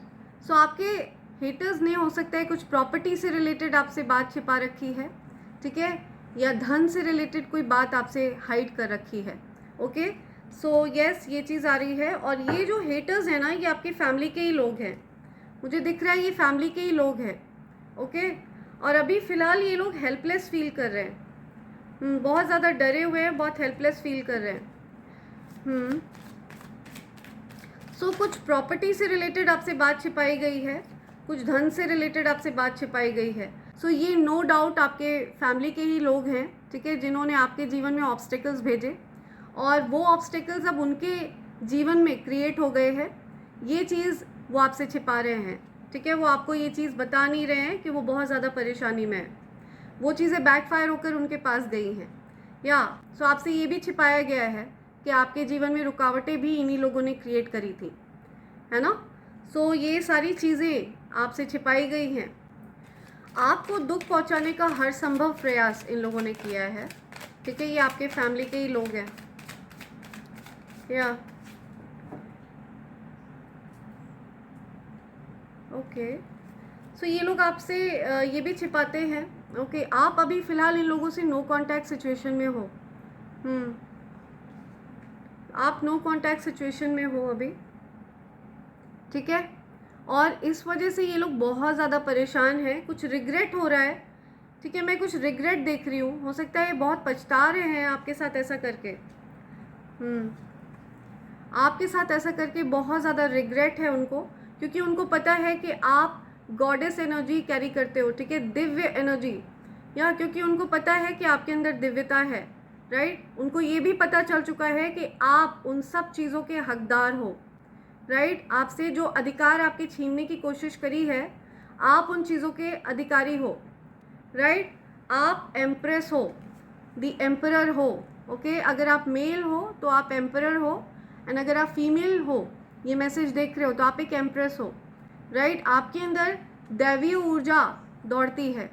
सो आपके हेटर्स ने हो सकता है कुछ प्रॉपर्टी से रिलेटेड आपसे बात छिपा रखी है, ठीक है, या धन से रिलेटेड कोई बात आपसे हाइड कर रखी है, ओके। सो यस, ये चीज़ आ रही है। और ये जो हेटर्स हैं ना, ये आपकी फैमिली के ही लोग हैं, मुझे दिख रहा है ये फैमिली के ही लोग हैं, ओके। और अभी फ़िलहाल ये लोग हेल्पलेस फील कर रहे हैं, बहुत ज़्यादा डरे हुए हैं, बहुत हेल्पलेस फील कर रहे हैं। सो कुछ प्रॉपर्टी से रिलेटेड आपसे बात छिपाई गई है, कुछ धन से रिलेटेड आपसे बात छिपाई गई है। सो ये नो डाउट आपके फैमिली के ही लोग हैं, ठीक है, जिन्होंने आपके जीवन में ऑब्स्टेकल्स भेजे और वो ऑब्स्टेकल्स अब उनके जीवन में क्रिएट हो गए हैं। ये चीज़ वो आपसे छिपा रहे हैं, ठीक है। वो आपको ये चीज़ बता नहीं रहे हैं कि वो बहुत ज़्यादा परेशानी में है, वो चीज़ें बैकफायर होकर उनके पास गई हैं। सो आपसे ये भी छिपाया गया है कि आपके जीवन में रुकावटें भी इन्हीं लोगों ने क्रिएट करी थी, है ना। सो ये सारी चीज़ें आपसे छिपाई गई हैं। आपको दुख पहुंचाने का हर संभव प्रयास इन लोगों ने किया है, ठीक है। ये आपके फैमिली के ही लोग हैं, ओके। सो ये लोग आपसे ये भी छिपाते हैं, ओके। आप अभी फ़िलहाल इन लोगों से नो कांटेक्ट सिचुएशन में हो, आप नो कांटेक्ट सिचुएशन में हो अभी, ठीक है, और इस वजह से ये लोग बहुत ज़्यादा परेशान हैं, कुछ रिग्रेट हो रहा है, ठीक है, मैं कुछ रिग्रेट देख रही हूँ, हो सकता है ये बहुत पछता रहे हैं आपके साथ ऐसा करके। आपके साथ ऐसा करके बहुत ज़्यादा रिग्रेट है उनको, क्योंकि उनको पता है कि आप गॉडेस एनर्जी कैरी करते हो, ठीक है, दिव्य एनर्जी, या क्योंकि उनको पता है कि आपके अंदर दिव्यता है, राइट। उनको ये भी पता चल चुका है कि आप उन सब चीज़ों के हकदार हो, राइट। आपसे जो अधिकार आपके छीनने की कोशिश करी है, आप उन चीज़ों के अधिकारी हो, राइट। आप एम्प्रेस हो, द एम्परर हो, ओके। अगर आप मेल हो तो आप एम्परर हो, एंड अगर आप फीमेल हो, ये मैसेज देख रहे हो, तो आप एक एम्प्रेस हो, राइट। आपके अंदर दैवीय ऊर्जा दौड़ती है,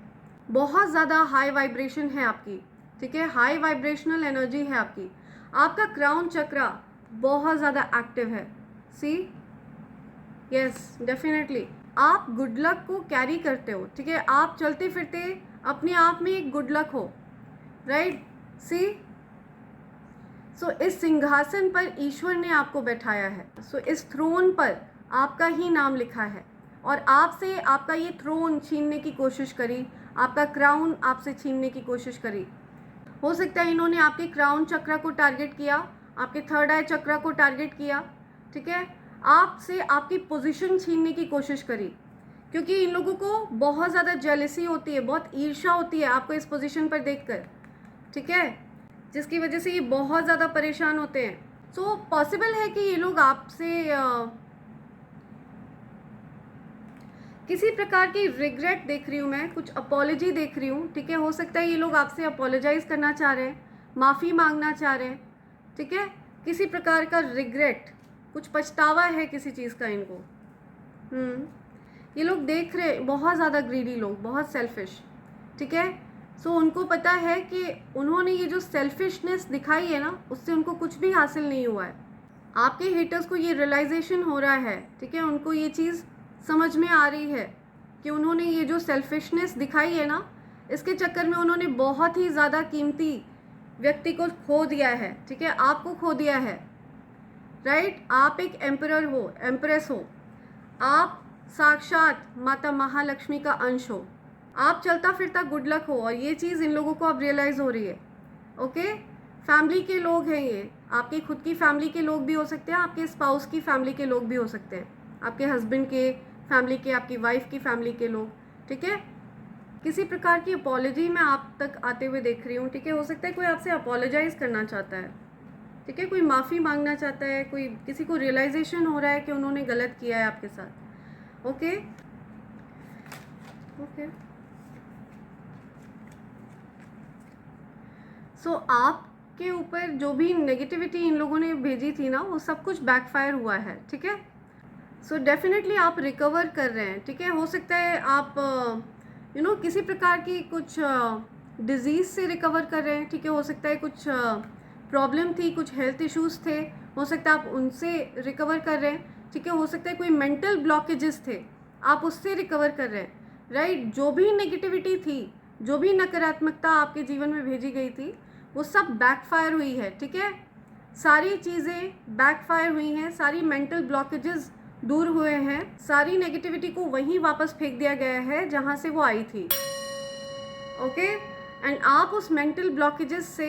बहुत ज़्यादा हाई वाइब्रेशन है आपकी, ठीक है, हाई वाइब्रेशनल एनर्जी है आपकी। आपका क्राउन चक्रा बहुत ज़्यादा एक्टिव है, सी, यस, डेफिनेटली आप गुड लक को कैरी करते हो, ठीक है, आप चलते फिरते अपने आप में एक गुड लक हो, राइट, सी। सो इस सिंहासन पर ईश्वर ने आपको बैठाया है, सो इस थ्रोन पर आपका ही नाम लिखा है, और आपसे आपका ये थ्रोन छीनने की कोशिश करी, आपका क्राउन आपसे छीनने की कोशिश करी। हो सकता है इन्होंने आपके क्राउन चक्र को टारगेट किया, आपके थर्ड आई चक्र को टारगेट किया, ठीक है, आपसे आपकी पोजीशन छीनने की कोशिश करी, क्योंकि इन लोगों को बहुत ज़्यादा जेलसी होती है, बहुत ईर्ष्या होती है आपको इस पोजीशन पर देखकर, ठीक है, जिसकी वजह से ये बहुत ज़्यादा परेशान होते हैं। सो पॉसिबल है कि ये लोग आपसे किसी प्रकार की रिग्रेट देख रही हूँ मैं, कुछ अपॉलॉजी देख रही हूँ, ठीक है, हो सकता है ये लोग आपसे अपोलोजाइज करना चाह रहे हैं, माफ़ी मांगना चाह रहे हैं, ठीक है, किसी प्रकार का रिग्रेट, कुछ पछतावा है किसी चीज़ का इनको। ये लोग देख रहे, बहुत ज़्यादा ग्रीडी लोग, बहुत सेल्फिश, ठीक है। सो उनको पता है कि उन्होंने ये जो सेल्फिशनेस दिखाई है ना, उससे उनको कुछ भी हासिल नहीं हुआ है। आपके हेटर्स को ये रियलाइजेशन हो रहा है, ठीक है, उनको ये चीज़ समझ में आ रही है कि उन्होंने ये जो सेल्फिशनेस दिखाई है ना, इसके चक्कर में उन्होंने बहुत ही ज़्यादा कीमती व्यक्ति को खो दिया है, ठीक है, आपको खो दिया है, राइट। आप एक एम्परर हो, एम्प्रेस हो, आप साक्षात माता महालक्ष्मी का अंश हो, आप चलता फिरता गुड लक हो, और ये चीज़ इन लोगों को अब रियलाइज़ हो रही है, ओके। फैमिली के लोग हैं ये, आपकी खुद की फैमिली के लोग भी हो सकते हैं, आपके स्पाउस की फैमिली के लोग भी हो सकते हैं, आपके हस्बैंड के फैमिली के, आपकी वाइफ की फैमिली के लोग, ठीक है। किसी प्रकार की अपॉलॉजी मैं आप तक आते हुए देख रही हूँ, ठीक है, हो सकता है कोई आपसे अपोलोजाइज करना चाहता है, ठीक है, कोई माफ़ी मांगना चाहता है, कोई किसी को रियलाइजेशन हो रहा है कि उन्होंने गलत किया है आपके साथ, ओके ओके। सो आपके ऊपर जो भी नेगेटिविटी इन लोगों ने भेजी थी ना, वो सब कुछ बैकफायर हुआ है, ठीक है। सो डेफिनेटली आप रिकवर कर रहे हैं, ठीक है। हो सकता है आप किसी प्रकार की कुछ डिज़ीज़ से रिकवर कर रहे हैं, ठीक है, हो सकता है कुछ प्रॉब्लम थी, कुछ हेल्थ इश्यूज़ थे, हो सकता है आप उनसे रिकवर कर रहे हैं, ठीक है, हो सकता है कोई मेंटल ब्लॉकेजेस थे, आप उससे रिकवर कर रहे हैं, राइट। जो भी नेगेटिविटी थी, जो भी नकारात्मकता आपके जीवन में भेजी गई थी, वो सब बैकफायर हुई है, ठीक है, सारी चीज़ें बैकफायर हुई हैं, सारी मेंटल ब्लॉकेजेस दूर हुए हैं, सारी नेगेटिविटी को वहीं वापस फेंक दिया गया है जहाँ से वो आई थी, ओके। एंड आप उस मेंटल ब्लॉकेजेस से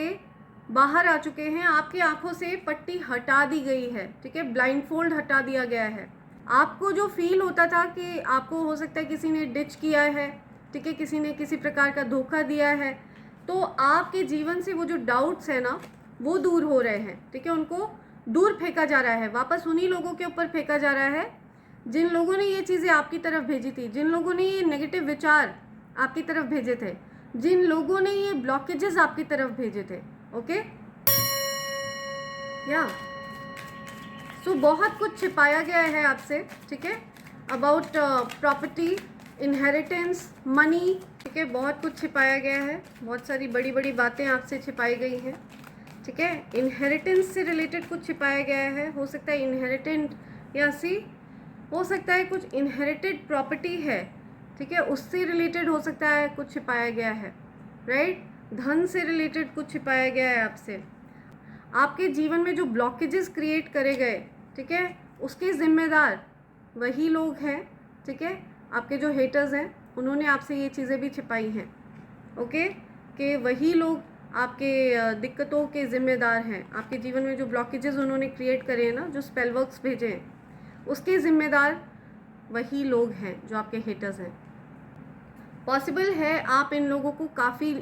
बाहर आ चुके हैं, आपकी आंखों से पट्टी हटा दी गई है, ठीक है, ब्लाइंडफोल्ड हटा दिया गया है। आपको जो फील होता था कि आपको हो सकता है किसी ने डिच किया है, ठीक है, किसी ने किसी प्रकार का धोखा दिया है, तो आपके जीवन से वो जो डाउट्स है ना, वो दूर हो रहे हैं, ठीक है, उनको दूर फेंका जा रहा है, वापस उन्हीं लोगों के ऊपर फेंका जा रहा है जिन लोगों ने ये चीज़ें आपकी तरफ भेजी थी, जिन लोगों ने ये नेगेटिव विचार आपकी तरफ भेजे थे, जिन लोगों ने ये ब्लॉकेजेस आपकी तरफ भेजे थे, ओके। या सो बहुत कुछ छिपाया गया है आपसे, ठीक है, अबाउट प्रॉपर्टी, इनहेरिटेंस, मनी, ठीक है, बहुत कुछ छिपाया गया है, बहुत सारी बड़ी बड़ी बातें आपसे छिपाई गई हैं, ठीक है। इनहेरिटेंस से रिलेटेड कुछ छिपाया गया है, हो सकता है इनहेरिटेंट, या सी हो सकता है कुछ इनहेरिटेड प्रॉपर्टी है, ठीक है, उससे रिलेटेड हो सकता है कुछ छिपाया गया है, राइट। धन से रिलेटेड कुछ छिपाया गया है आपसे। आपके जीवन में जो ब्लॉकेजेस क्रिएट करे गए, ठीक है, उसके ज़िम्मेदार वही लोग हैं, ठीक है। आपके जो हेटर्स हैं उन्होंने आपसे ये चीज़ें भी छिपाई हैं, ओके, कि वही लोग आपके दिक्कतों के ज़िम्मेदार हैं। आपके जीवन में जो ब्लॉकेजेस उन्होंने क्रिएट करे हैं ना, जो स्पेल वर्क्स भेजे हैं, उसके ज़िम्मेदार वही लोग हैं जो आपके हेटर्स हैं। पॉसिबल है आप इन लोगों को काफ़ी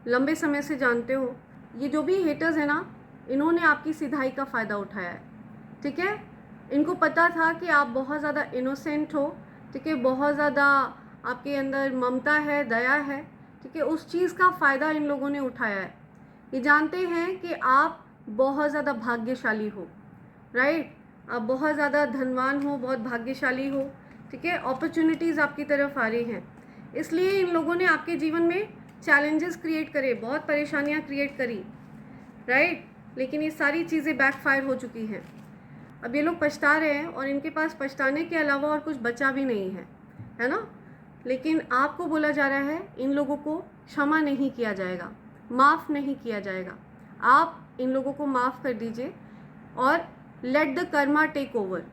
लंबे समय से जानते हो। ये जो भी हेटर्स हैं ना, इन्होंने आपकी सिधाई का फ़ायदा उठाया है, ठीक है। इनको पता था कि आप बहुत ज़्यादा इनोसेंट हो, ठीक है, बहुत ज़्यादा आपके अंदर ममता है, दया है, ठीक है। उस चीज़ का फ़ायदा इन लोगों ने उठाया है। ये जानते हैं कि आप बहुत ज़्यादा भाग्यशाली हो, राइट, आप बहुत ज़्यादा धनवान हो, बहुत भाग्यशाली हो, ठीक है। अपॉर्चुनिटीज़ आपकी तरफ आ रही हैं, इसलिए इन लोगों ने आपके जीवन में चैलेंजेस क्रिएट करे, बहुत परेशानियां क्रिएट करी, राइट, लेकिन ये सारी चीज़ें बैकफायर हो चुकी हैं। अब ये लोग पछता रहे हैं और इनके पास पछताने के अलावा और कुछ बचा भी नहीं है ना। लेकिन आपको बोला जा रहा है इन लोगों को क्षमा नहीं किया जाएगा, माफ़ नहीं किया जाएगा। आप इन लोगों को माफ़ कर दीजिए और let the karma take over,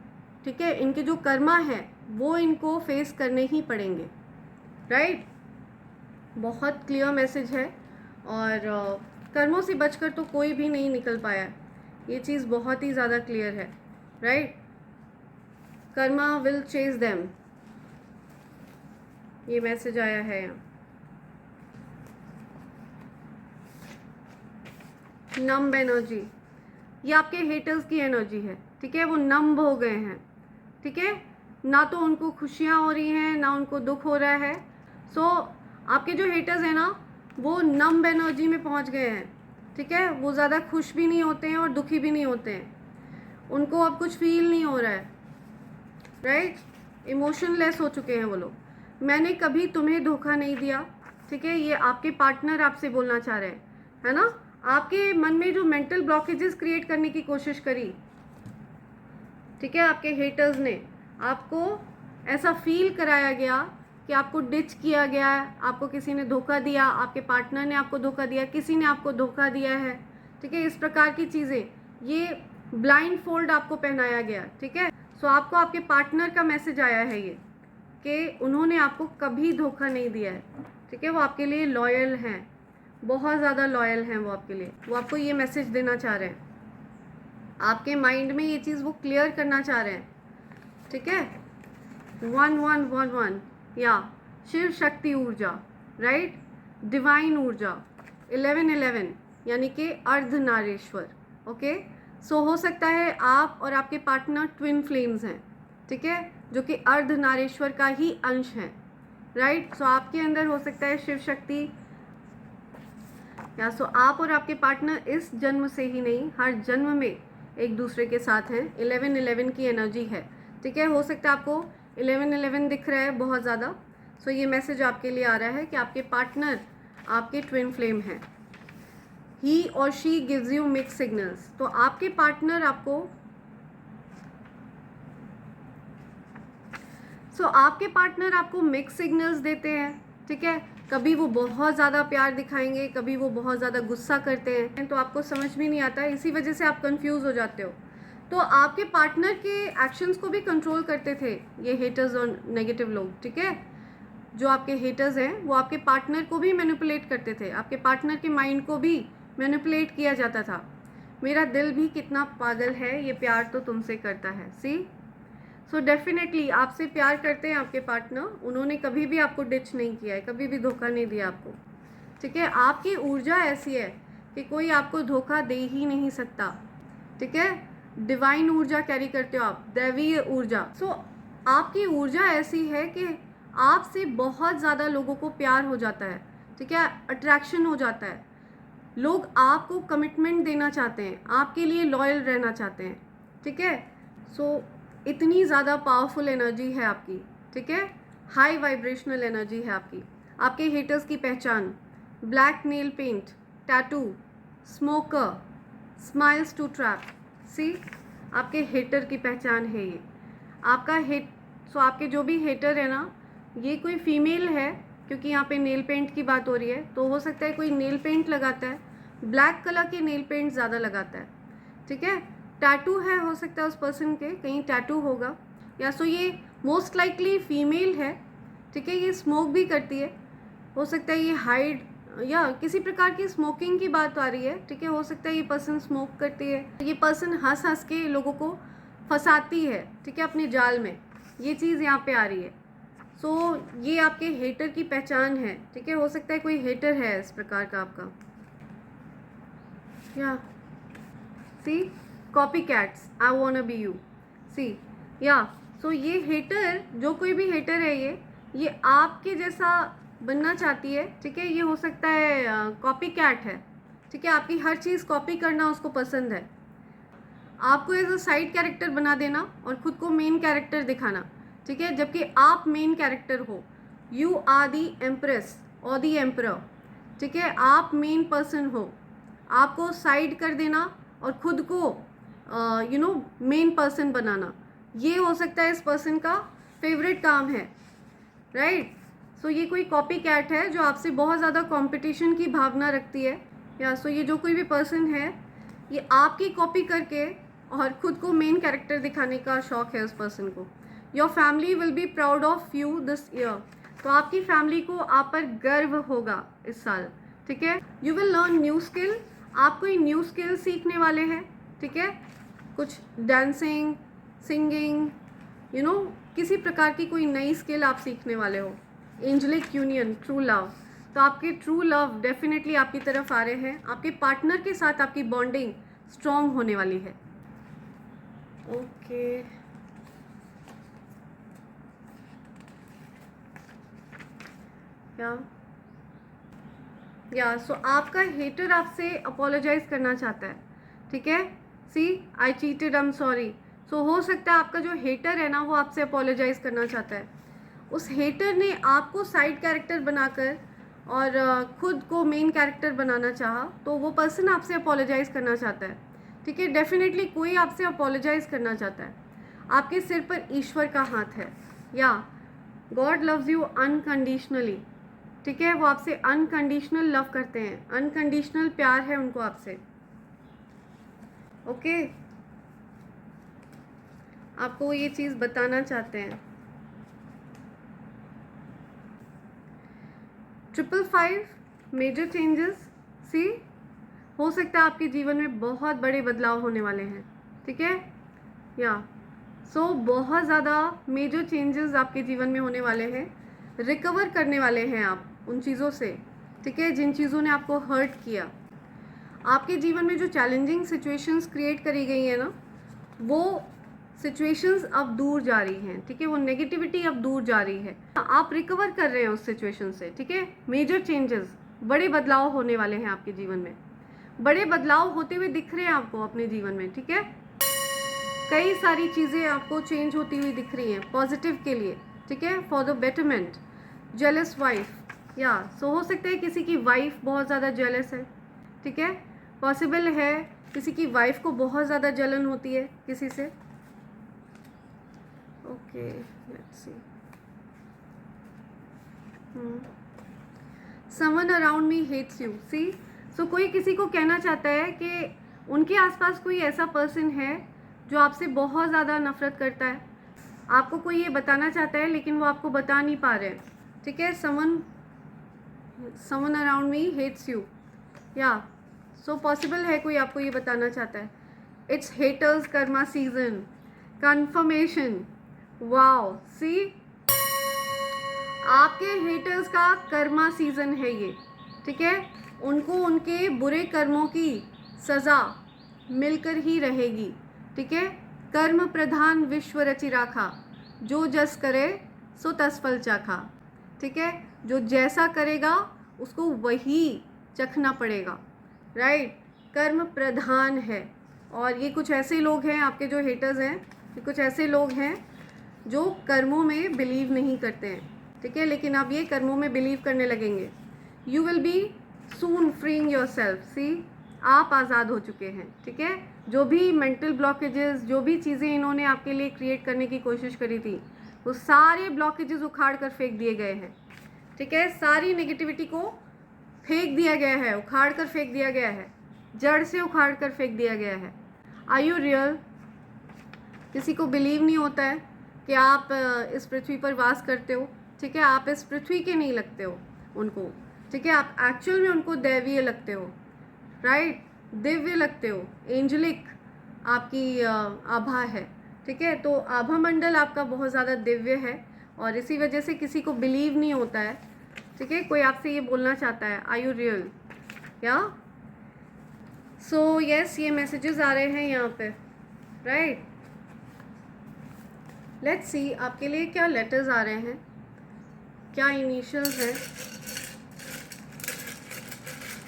ठीक है। इनके जो कर्मा है वो इनको फेस करने ही पड़ेंगे, राइट। बहुत क्लियर मैसेज है और कर्मों से बचकर तो कोई भी नहीं निकल पाया, ये चीज़ बहुत ही ज़्यादा क्लियर है, right. Karma will chase them, ये मैसेज आया है यहाँ। नम्ब एनर्जी, ये आपके हेटर्स की एनर्जी है, ठीक है। वो नम्ब हो गए हैं, ठीक है, ना तो उनको खुशियाँ हो रही हैं ना उनको दुख हो रहा है। सो आपके जो हेटर्स हैं ना, वो नम्ब एनर्जी में पहुंच गए हैं, ठीक है। वो ज़्यादा खुश भी नहीं होते हैं और दुखी भी नहीं होते हैं, उनको अब कुछ फील नहीं हो रहा है, राइट। इमोशनलेस हो चुके हैं वो लोग। मैंने कभी तुम्हें धोखा नहीं दिया, ठीक है, ये आपके पार्टनर आपसे बोलना चाह रहे हैं, है ना। आपके मन में जो मेंटल ब्लॉकेजेस क्रिएट करने की कोशिश करी, ठीक है, आपके हेटर्स ने आपको ऐसा फील कराया गया कि आपको डिच किया गया है, आपको किसी ने धोखा दिया, आपके पार्टनर ने आपको धोखा दिया, किसी ने आपको धोखा दिया है, ठीक है। इस प्रकार की चीज़ें, ये ब्लाइंड फोल्ड आपको पहनाया गया, ठीक है। सो आपको आपके पार्टनर का मैसेज आया है ये कि उन्होंने आपको कभी धोखा नहीं दिया है, ठीक है। वो आपके लिए लॉयल हैं, बहुत ज़्यादा लॉयल हैं वो आपके लिए। वो आपको ये मैसेज देना चाह रहे हैं, आपके माइंड में ये चीज़ वो क्लियर करना चाह रहे हैं, ठीक है। 1111 या शिव शक्ति ऊर्जा, राइट, डिवाइन ऊर्जा, 1111 यानी कि अर्धनारीश्वर, ओके। सो हो सकता है आप और आपके पार्टनर ट्विन फ्लेम्स हैं, ठीक है, जो कि अर्धनारीश्वर का ही अंश है, राइट। सो आपके अंदर हो सकता है शिव शक्ति, या सो आप और आपके पार्टनर इस जन्म से ही नहीं, हर जन्म में एक दूसरे के साथ हैं। 1111 की एनर्जी है, ठीक है। हो सकता है आपको 1111 दिख रहा है बहुत ज़्यादा। सो ये मैसेज आपके लिए आ रहा है कि आपके पार्टनर आपके ट्विन फ्लेम हैं। ही और she gives you mix signals, तो आपके पार्टनर आपको आपके पार्टनर आपको मिक्स सिग्नल्स देते हैं, ठीक है। कभी वो बहुत ज़्यादा प्यार दिखाएंगे, कभी वो बहुत ज़्यादा गुस्सा करते हैं, तो आपको समझ में नहीं आता है, इसी वजह से आप कंफ्यूज हो जाते हो। तो आपके पार्टनर के एक्शंस को भी कंट्रोल करते थे ये हेटर्स और नेगेटिव लोग, ठीक है। जो आपके हेटर्स हैं वो आपके पार्टनर को भी मैनिपुलेट करते थे, आपके पार्टनर के माइंड को भी मैनिपुलेट किया जाता था। मेरा दिल भी कितना पागल है, ये प्यार तो तुमसे करता है, सी। सो डेफिनेटली आपसे प्यार करते हैं आपके पार्टनर, उन्होंने कभी भी आपको डिच नहीं किया है, कभी भी धोखा नहीं दिया आपको, ठीक है। आपकी ऊर्जा ऐसी है कि कोई आपको धोखा दे ही नहीं सकता, ठीक है। डिवाइन ऊर्जा कैरी करते हो आप, दैवीय ऊर्जा। सो आपकी ऊर्जा ऐसी है कि आपसे बहुत ज़्यादा लोगों को प्यार हो जाता है, ठीक है, अट्रैक्शन हो जाता है। लोग आपको कमिटमेंट देना चाहते हैं, आपके लिए लॉयल रहना चाहते हैं, ठीक है। सो इतनी ज़्यादा पावरफुल एनर्जी है आपकी, ठीक है, हाई वाइब्रेशनल एनर्जी है आपकी। आपके हेटर्स की पहचान, black nail paint, tattoo, smoker, smiles to trap, see, आपके हेटर की पहचान है ये। आपका आपके जो भी हेटर है ना, ये कोई फीमेल है, क्योंकि यहाँ पे नेल पेंट की बात हो रही है, तो हो सकता है कोई नेल पेंट लगाता है, ब्लैक कलर के नेल पेंट ज़्यादा लगाता है, ठीक है। टैटू है, हो सकता है उस पर्सन के कहीं टैटू होगा, या सो ये मोस्ट लाइकली फीमेल है, ठीक है। ये स्मोक भी करती है, हो सकता है ये हाइड या किसी प्रकार की स्मोकिंग की बात आ रही है, ठीक है। हो सकता है ये पर्सन स्मोक करती है, ये पर्सन हंस हंस के लोगों को फंसाती है, ठीक है, अपने जाल में, ये चीज़ यहाँ पे आ रही है। सो ये आपके हेटर की पहचान है, ठीक है। हो सकता है कोई हेटर है इस प्रकार का आपका, या see copy cats I wanna be you, see या सो ये हेटर, जो कोई भी हेटर है ये आपके जैसा बनना चाहती है, ठीक है। ये हो सकता है कॉपी कैट है, ठीक है। आपकी हर चीज़ कॉपी करना उसको पसंद है, आपको एज अ साइड कैरेक्टर बना देना और ख़ुद को मेन कैरेक्टर दिखाना, ठीक है, जबकि आप मेन कैरेक्टर हो। यू आर दी एम्प्रेस और दी एम्परर, ठीक है। आप मेन पर्सन हो, आपको साइड कर देना और ख़ुद को मेन पर्सन बनाना, ये हो सकता है इस पर्सन का फेवरेट काम है, राइट। सो ये कोई कॉपी कैट है जो आपसे बहुत ज़्यादा कंपटीशन की भावना रखती है, या सो ये जो कोई भी पर्सन है ये आपकी कॉपी करके और ख़ुद को मेन कैरेक्टर दिखाने का शौक़ है उस पर्सन को। Your family will be proud of you this year, तो आपकी फैमिली को आप पर गर्व होगा इस साल, ठीक है। You will learn new skill, आप कोई न्यू स्किल सीखने वाले हैं, ठीक है। कुछ डांसिंग, सिंगिंग, किसी प्रकार की कोई नई स्किल आप सीखने वाले हो। एंजेलिक यूनियन, ट्रू लव, तो आपके ट्रू लव डेफिनेटली आपकी तरफ आ रहे हैं, आपके पार्टनर के साथ आपकी बॉन्डिंग स्ट्रॉन्ग होने वाली है। ओके, या सो आपका हेटर आपसे अपोलोजाइज करना चाहता है, ठीक है। सी आई चीटेड, आई एम सॉरी। सो हो सकता है आपका जो हेटर है ना वो आपसे अपोलोजाइज करना चाहता है। उस हेटर ने आपको साइड कैरेक्टर बनाकर और खुद को मेन कैरेक्टर बनाना चाहा, तो वो पर्सन आपसे अपोलोजाइज करना चाहता है, ठीक है। डेफिनेटली कोई आपसे अपोलोजाइज करना चाहता है। आपके सिर पर ईश्वर का हाथ है, या गॉड लव्स यू अनकंडीशनली, ठीक है। वो आपसे अनकंडीशनल लव करते हैं, अनकंडीशनल प्यार है उनको आपसे, ओके। आपको ये चीज़ बताना चाहते हैं। 555 मेजर चेंजेस, सी हो सकता है आपके जीवन में बहुत बड़े बदलाव होने वाले हैं, ठीक है। या सो बहुत ज़्यादा मेजर चेंजेस आपके जीवन में होने वाले हैं। रिकवर करने वाले हैं आप उन चीज़ों से, ठीक है, जिन चीज़ों ने आपको हर्ट किया। आपके जीवन में जो चैलेंजिंग सिचुएशंस क्रिएट करी गई है ना, वो सिचुएशंस अब दूर जा रही हैं, ठीक है। वो नेगेटिविटी अब दूर जा रही है, आप रिकवर कर रहे हैं उस सिचुएशन से, ठीक है। मेजर चेंजेस, बड़े बदलाव होने वाले हैं आपके जीवन में, बड़े बदलाव होते हुए दिख रहे हैं आपको अपने जीवन में, ठीक है। कई सारी चीज़ें आपको चेंज होती हुई दिख रही हैं पॉजिटिव के लिए, ठीक है, for the betterment. Jealous wife, या सो हो सकता है किसी की वाइफ बहुत ज़्यादा जेलस है, ठीक है। पॉसिबल है किसी की वाइफ को बहुत ज़्यादा जलन होती है किसी से, okay, let's see. Someone around me hates you, see so कोई किसी को कहना चाहता है कि उनके आसपास कोई ऐसा पर्सन है जो आपसे बहुत ज़्यादा नफरत करता है। आपको कोई ये बताना चाहता है लेकिन वो आपको बता नहीं पा रहे हैं, ठीक है। Someone around me hates you, या सो पॉसिबल है कोई आपको ये बताना चाहता है। It's haters karma season, confirmation, wow, see आपके हेटर्स का कर्मा सीजन है ये, ठीक है। उनको उनके बुरे कर्मों की सज़ा मिलकर ही रहेगी, ठीक है। कर्म प्रधान विश्व रचि राखा, जो जस करे सो तस फल चाखा, ठीक है। जो जैसा करेगा उसको वही चखना पड़ेगा, राइट। कर्म प्रधान है, और ये कुछ ऐसे लोग हैं आपके जो हेटर्स हैं, ये कुछ ऐसे लोग हैं जो कर्मों में बिलीव नहीं करते हैं, ठीक है, लेकिन अब ये कर्मों में बिलीव करने लगेंगे। You will be soon freeing yourself, see आप आज़ाद हो चुके हैं, ठीक है। जो भी मेंटल ब्लॉकेजेस, जो भी चीज़ें इन्होंने आपके लिए क्रिएट करने की कोशिश करी थी, वो सारे ब्लॉकेजेस उखाड़ कर फेंक दिए गए हैं, ठीक है। सारी नेगेटिविटी को फेंक दिया गया है, उखाड़ कर फेंक दिया गया है, जड़ से उखाड़ कर फेंक दिया गया है। Are you real? किसी को बिलीव नहीं होता है कि आप इस पृथ्वी पर वास करते हो, ठीक है? आप इस पृथ्वी के नहीं लगते हो उनको, ठीक है? आप एक्चुअल में उनको दैवीय लगते हो, राइट? दिव्य लगते हो, एंजलिक आपकी आभा है, ठीक है? तो आभा मंडल आपका बहुत ज़्यादा दिव्य है और इसी वजह से किसी को बिलीव नहीं होता है, ठीक है? कोई आपसे ये बोलना चाहता है, आर यू रियल? या सो यस, ये मैसेजेस आ रहे हैं यहाँ पे, राइट? लेट्स सी आपके लिए क्या लेटर्स आ रहे हैं, क्या इनिशियल्स हैं,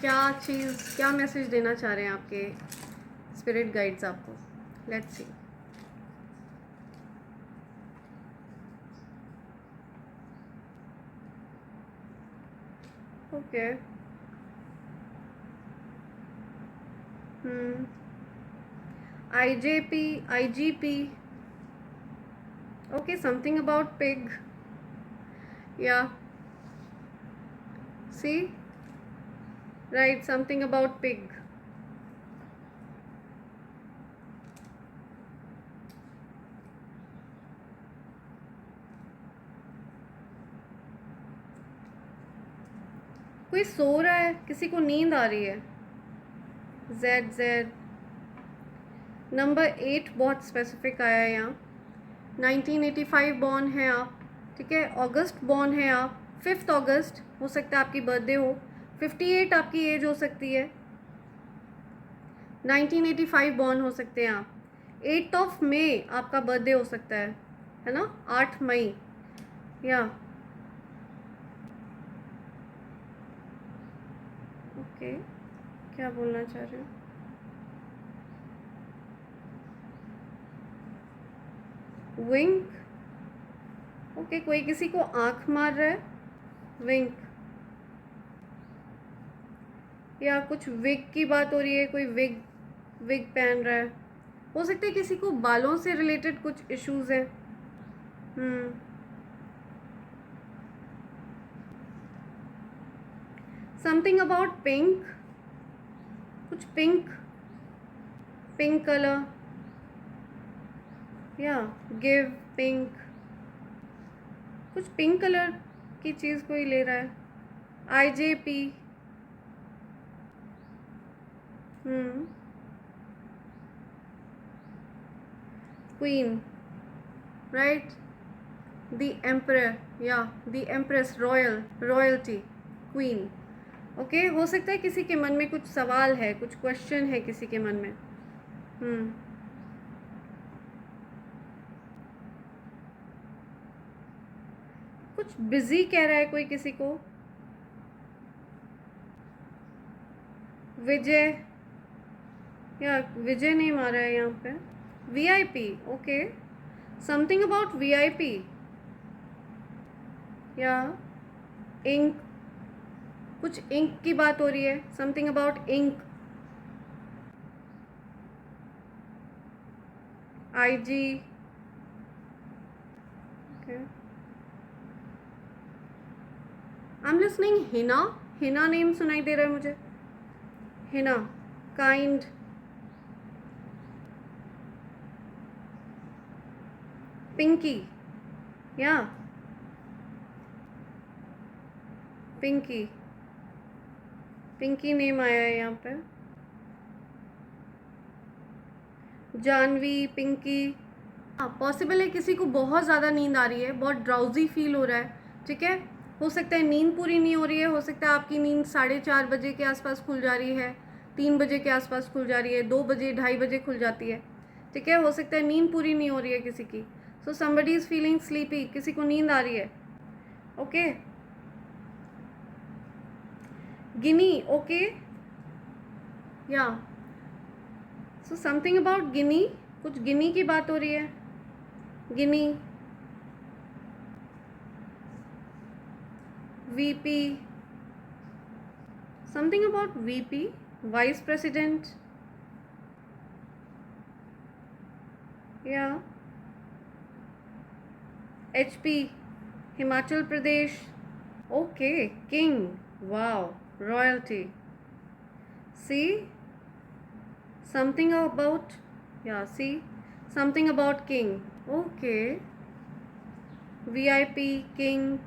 क्या चीज़, क्या मैसेज देना चाह रहे हैं आपके स्पिरिट गाइड्स आपको। Let's see. Okay, IGP, okay, something about pig, yeah, see, right, something about pig. कोई सो रहा है, किसी को नींद आ रही है। Z नंबर 8 बहुत स्पेसिफिक आया है यहाँ। 1985 बॉर्न है आप, ठीक है? अगस्त बॉर्न है आप, 5 अगस्त हो सकता है आपकी बर्थडे हो। 58 आपकी एज हो सकती है। 1985 बॉर्न हो सकते हैं आप। 8 मई आपका बर्थडे हो सकता है ना? 8 मई, या ओके, क्या बोलना चाह रहे हो? विंक, ओके, कोई किसी को आंख मार रहा है, विंक, या कुछ विग की बात हो रही है, कोई विग पहन रहा है। हो सकता है किसी को बालों से रिलेटेड कुछ इश्यूज हैं। समथिंग अबाउट पिंक, कुछ पिंक कलर, या गिव पिंक, कुछ पिंक कलर की चीज़ कोई ले रहा है। IJP, queen, right? The emperor, या the empress, royalty, queen. Okay, हो सकता है किसी के मन में कुछ सवाल है, कुछ क्वेश्चन है किसी के मन में। कुछ बिजी कह रहा है कोई किसी को। विजय, या विजय नहीं मारा है यहाँ पे। VIP, okay, something about VIP, या इंक, कुछ इंक की बात हो रही है। Something about ink. IG, okay, I am listening Hina name सुनाई दे रहा है मुझे। हिना, काइंड, पिंकी, या पिंकी नेम आया है यहाँ पे। जानवी, पिंकी। हाँ, पॉसिबल है किसी को बहुत ज़्यादा नींद आ रही है, बहुत ड्राउजी फील हो रहा है, ठीक है? हो सकता है नींद पूरी नहीं हो रही है, हो सकता है आपकी नींद 4:30 बजे के आसपास खुल जा रही है, 3 बजे के आसपास खुल जा रही है, 2 बजे, 2:30 बजे खुल जाती है, ठीक है? हो सकता है नींद पूरी नहीं हो रही है किसी की। So somebody is feeling sleepy, किसी को नींद आ रही है। ओके, गिनी, ओके, या सो समथिंग अबाउट गिनी, कुछ गिनी की बात हो रही है। गिनी, VP, something about VP, vice president, या HP, Himachal Pradesh. Okay, king, wow, royalty. See, something about Yeah, see, something about king. Okay. VIP, king.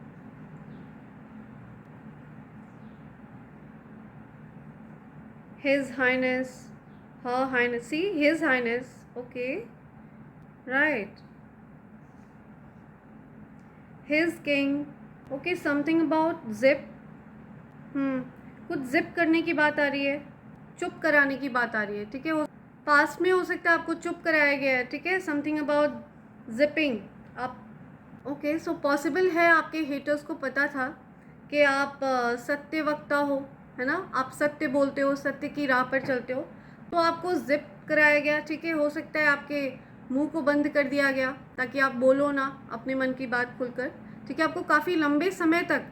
His Highness, Her Highness. See, His Highness. Okay. Right. His king. Okay, something about zip. कुछ zip करने की बात आ रही है, चुप कराने की बात आ रही है, ठीक है। पास्ट में हो सकता है आपको चुप कराया गया है, ठीक है। समथिंग अबाउट जिपिंग आप। ओके, सो पॉसिबल है आपके हेटर्स को पता था कि आप सत्य वक्ता हो, है ना, आप सत्य बोलते हो, सत्य की राह पर चलते हो, तो आपको जिप कराया गया, ठीक है। हो सकता है आपके मुंह को बंद कर दिया गया ताकि आप बोलो ना अपने मन की बात खुलकर, ठीक है। आपको काफ़ी लंबे समय तक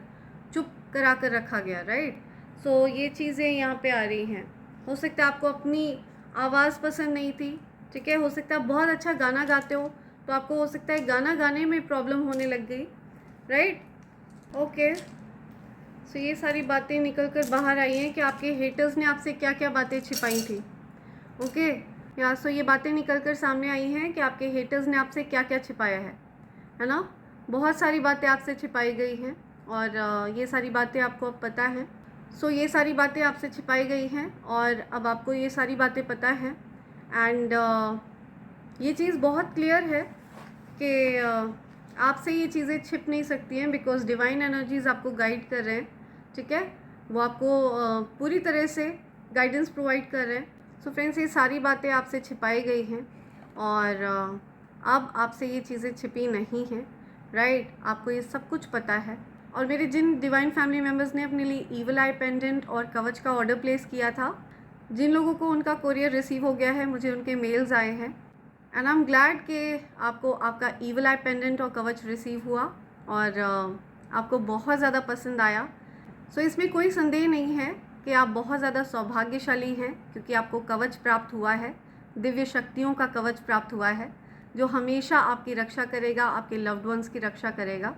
चुप करा कर रखा गया, राइट। सो ये चीज़ें यहाँ पे आ रही हैं। हो सकता है आपको अपनी आवाज़ पसंद नहीं थी, ठीक है। हो सकता है आप बहुत अच्छा गाना गाते हो, तो आपको हो सकता है गाना गाने में प्रॉब्लम होने लग गई, राइट। ओके, सो ये सारी बातें निकल कर बाहर आई हैं कि आपके हेटर्स ने आपसे क्या क्या बातें छिपाई थी। ओके, या सो ये बातें निकल कर सामने आई हैं कि आपके हेटर्स ने आपसे क्या क्या छिपाया है ना। बहुत सारी बातें आपसे छिपाई गई हैं और ये सारी बातें आपको अब पता है। सो ये सारी बातें आपसे छिपाई गई हैं और अब आपको ये सारी बातें पता हैं। एंड ये चीज़ बहुत क्लियर है कि आपसे ये चीज़ें छिप नहीं सकती हैं, बिकॉज डिवाइन एनर्जीज़ आपको गाइड कर रहे हैं, ठीक है। वो आपको पूरी तरह से गाइडेंस प्रोवाइड कर रहे हैं। सो फ्रेंड्स, ये सारी बातें आपसे छिपाई गई हैं और अब आपसे ये चीज़ें छिपी नहीं हैं, राइट। आपको ये सब कुछ पता है। और मेरे जिन डिवाइन फैमिली मेम्बर्स ने अपने लिए ईवल आई पेंडेंट और कवच का ऑर्डर प्लेस किया था, जिन लोगों को उनका कोरियर रिसीव हो गया है, मुझे उनके मेल्स आए हैं एंड आई एम ग्लैड कि आपको आपका ईवल आई पेंडेंट और कवच रिसीव हुआ और आपको बहुत ज़्यादा पसंद आया। सो इसमें कोई संदेह नहीं है कि आप बहुत ज़्यादा सौभाग्यशाली हैं, क्योंकि आपको कवच प्राप्त हुआ है, दिव्य शक्तियों का कवच प्राप्त हुआ है, जो हमेशा आपकी रक्षा करेगा, आपके लव्ड वंस की रक्षा करेगा,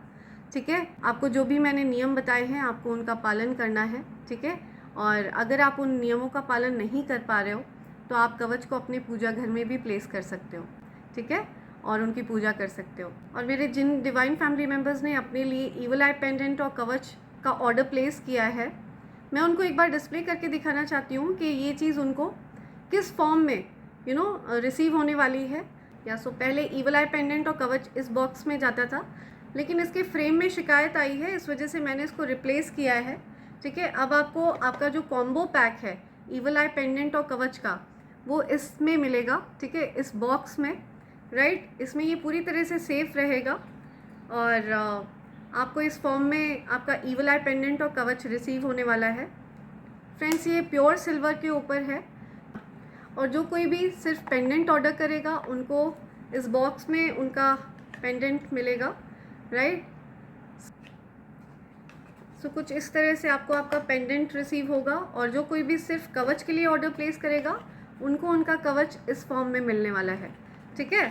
ठीक है। आपको जो भी मैंने नियम बताए हैं, आपको उनका पालन करना है, ठीक है। और अगर आप उन नियमों का पालन नहीं कर पा रहे हो, तो आप कवच को अपने पूजा घर में भी प्लेस कर सकते हो, ठीक है, और उनकी पूजा कर सकते हो। और मेरे जिन डिवाइन फैमिली मेम्बर्स ने अपने लिए ईवल आई पेंडेंट और कवच का ऑर्डर प्लेस किया है, मैं उनको एक बार डिस्प्ले करके दिखाना चाहती हूँ कि ये चीज़ उनको किस फॉर्म में रिसीव होने वाली है। या सो पहले ईवल आई पेंडेंट और कवच इस बॉक्स में जाता था, लेकिन इसके फ्रेम में शिकायत आई है, इस वजह से मैंने इसको रिप्लेस किया है, ठीक है। अब आपको आपका जो कॉम्बो पैक है ईवल आई पेंडेंट और कवच का, वो इसमें मिलेगा, ठीक है, इस बॉक्स में, राइट। इसमें ये पूरी तरह से सेफ रहेगा और आपको इस फॉर्म में आपका ईवल आई पेंडेंट और कवच रिसीव होने वाला है। फ्रेंड्स, ये प्योर सिल्वर के ऊपर है और जो कोई भी सिर्फ पेंडेंट ऑर्डर करेगा, उनको इस बॉक्स में उनका पेंडेंट मिलेगा, राइट। सो कुछ इस तरह से आपको आपका पेंडेंट रिसीव होगा और जो कोई भी सिर्फ कवच के लिए ऑर्डर प्लेस करेगा, उनको उनका कवच इस फॉर्म में मिलने वाला है, ठीक है।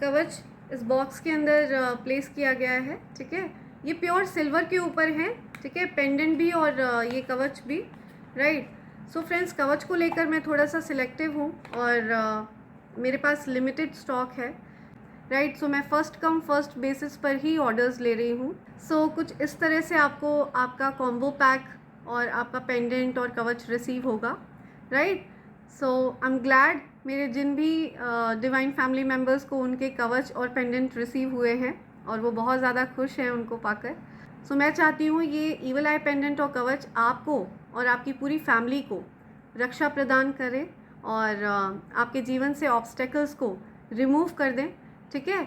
कवच इस बॉक्स के अंदर प्लेस किया गया है, ठीक है। ये प्योर सिल्वर के ऊपर है, ठीक है, पेंडेंट भी और ये कवच भी, राइट। सो फ्रेंड्स, कवच को लेकर मैं थोड़ा सा सिलेक्टिव हूँ और मेरे पास लिमिटेड स्टॉक है, राइट। सो मैं फ़र्स्ट कम फर्स्ट बेसिस पर ही ऑर्डर्स ले रही हूँ। सो कुछ इस तरह से आपको आपका कॉम्बो पैक और आपका पेंडेंट और कवच रिसीव होगा, right. So I am glad मेरे जिन भी डिवाइन फैमिली मेम्बर्स को उनके कवच और पेंडेंट रिसीव हुए हैं और वो बहुत ज़्यादा खुश हैं उनको पाकर। सो मैं चाहती हूँ ये ईवल आई पेंडेंट और कवच आपको और आपकी पूरी फैमिली को रक्षा प्रदान करें और आपके जीवन से ऑब्स्टेकल्स को रिमूव कर दें, ठीक है।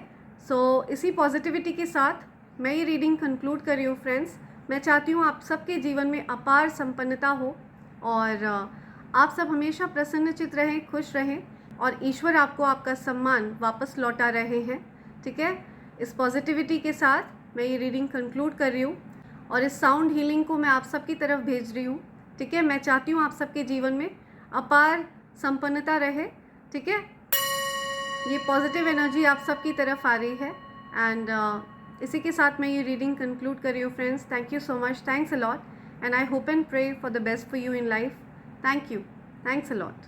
सो इसी पॉजिटिविटी के साथ मैं ये रीडिंग कंक्लूड कर रही हूँ फ्रेंड्स। मैं चाहती हूँ आप सबके जीवन में अपार संपन्नता हो और आप सब हमेशा प्रसन्नचित्त रहें, खुश रहें और ईश्वर आपको आपका सम्मान वापस लौटा रहे हैं, ठीक है। इस पॉजिटिविटी के साथ मैं ये रीडिंग कंक्लूड कर रही हूँ और इस साउंड हीलिंग को मैं आप सबकी तरफ भेज रही हूँ, ठीक है। मैं चाहती हूँ आप सबके जीवन में अपार संपन्नता रहे, ठीक है। ये पॉजिटिव एनर्जी आप सबकी तरफ आ रही है एंड इसी के साथ मैं ये रीडिंग कंक्लूड कर रही हूँ friends. Thank you so much, thanks a lot and I hope and pray for the best for you in life. Thank you, thanks a lot.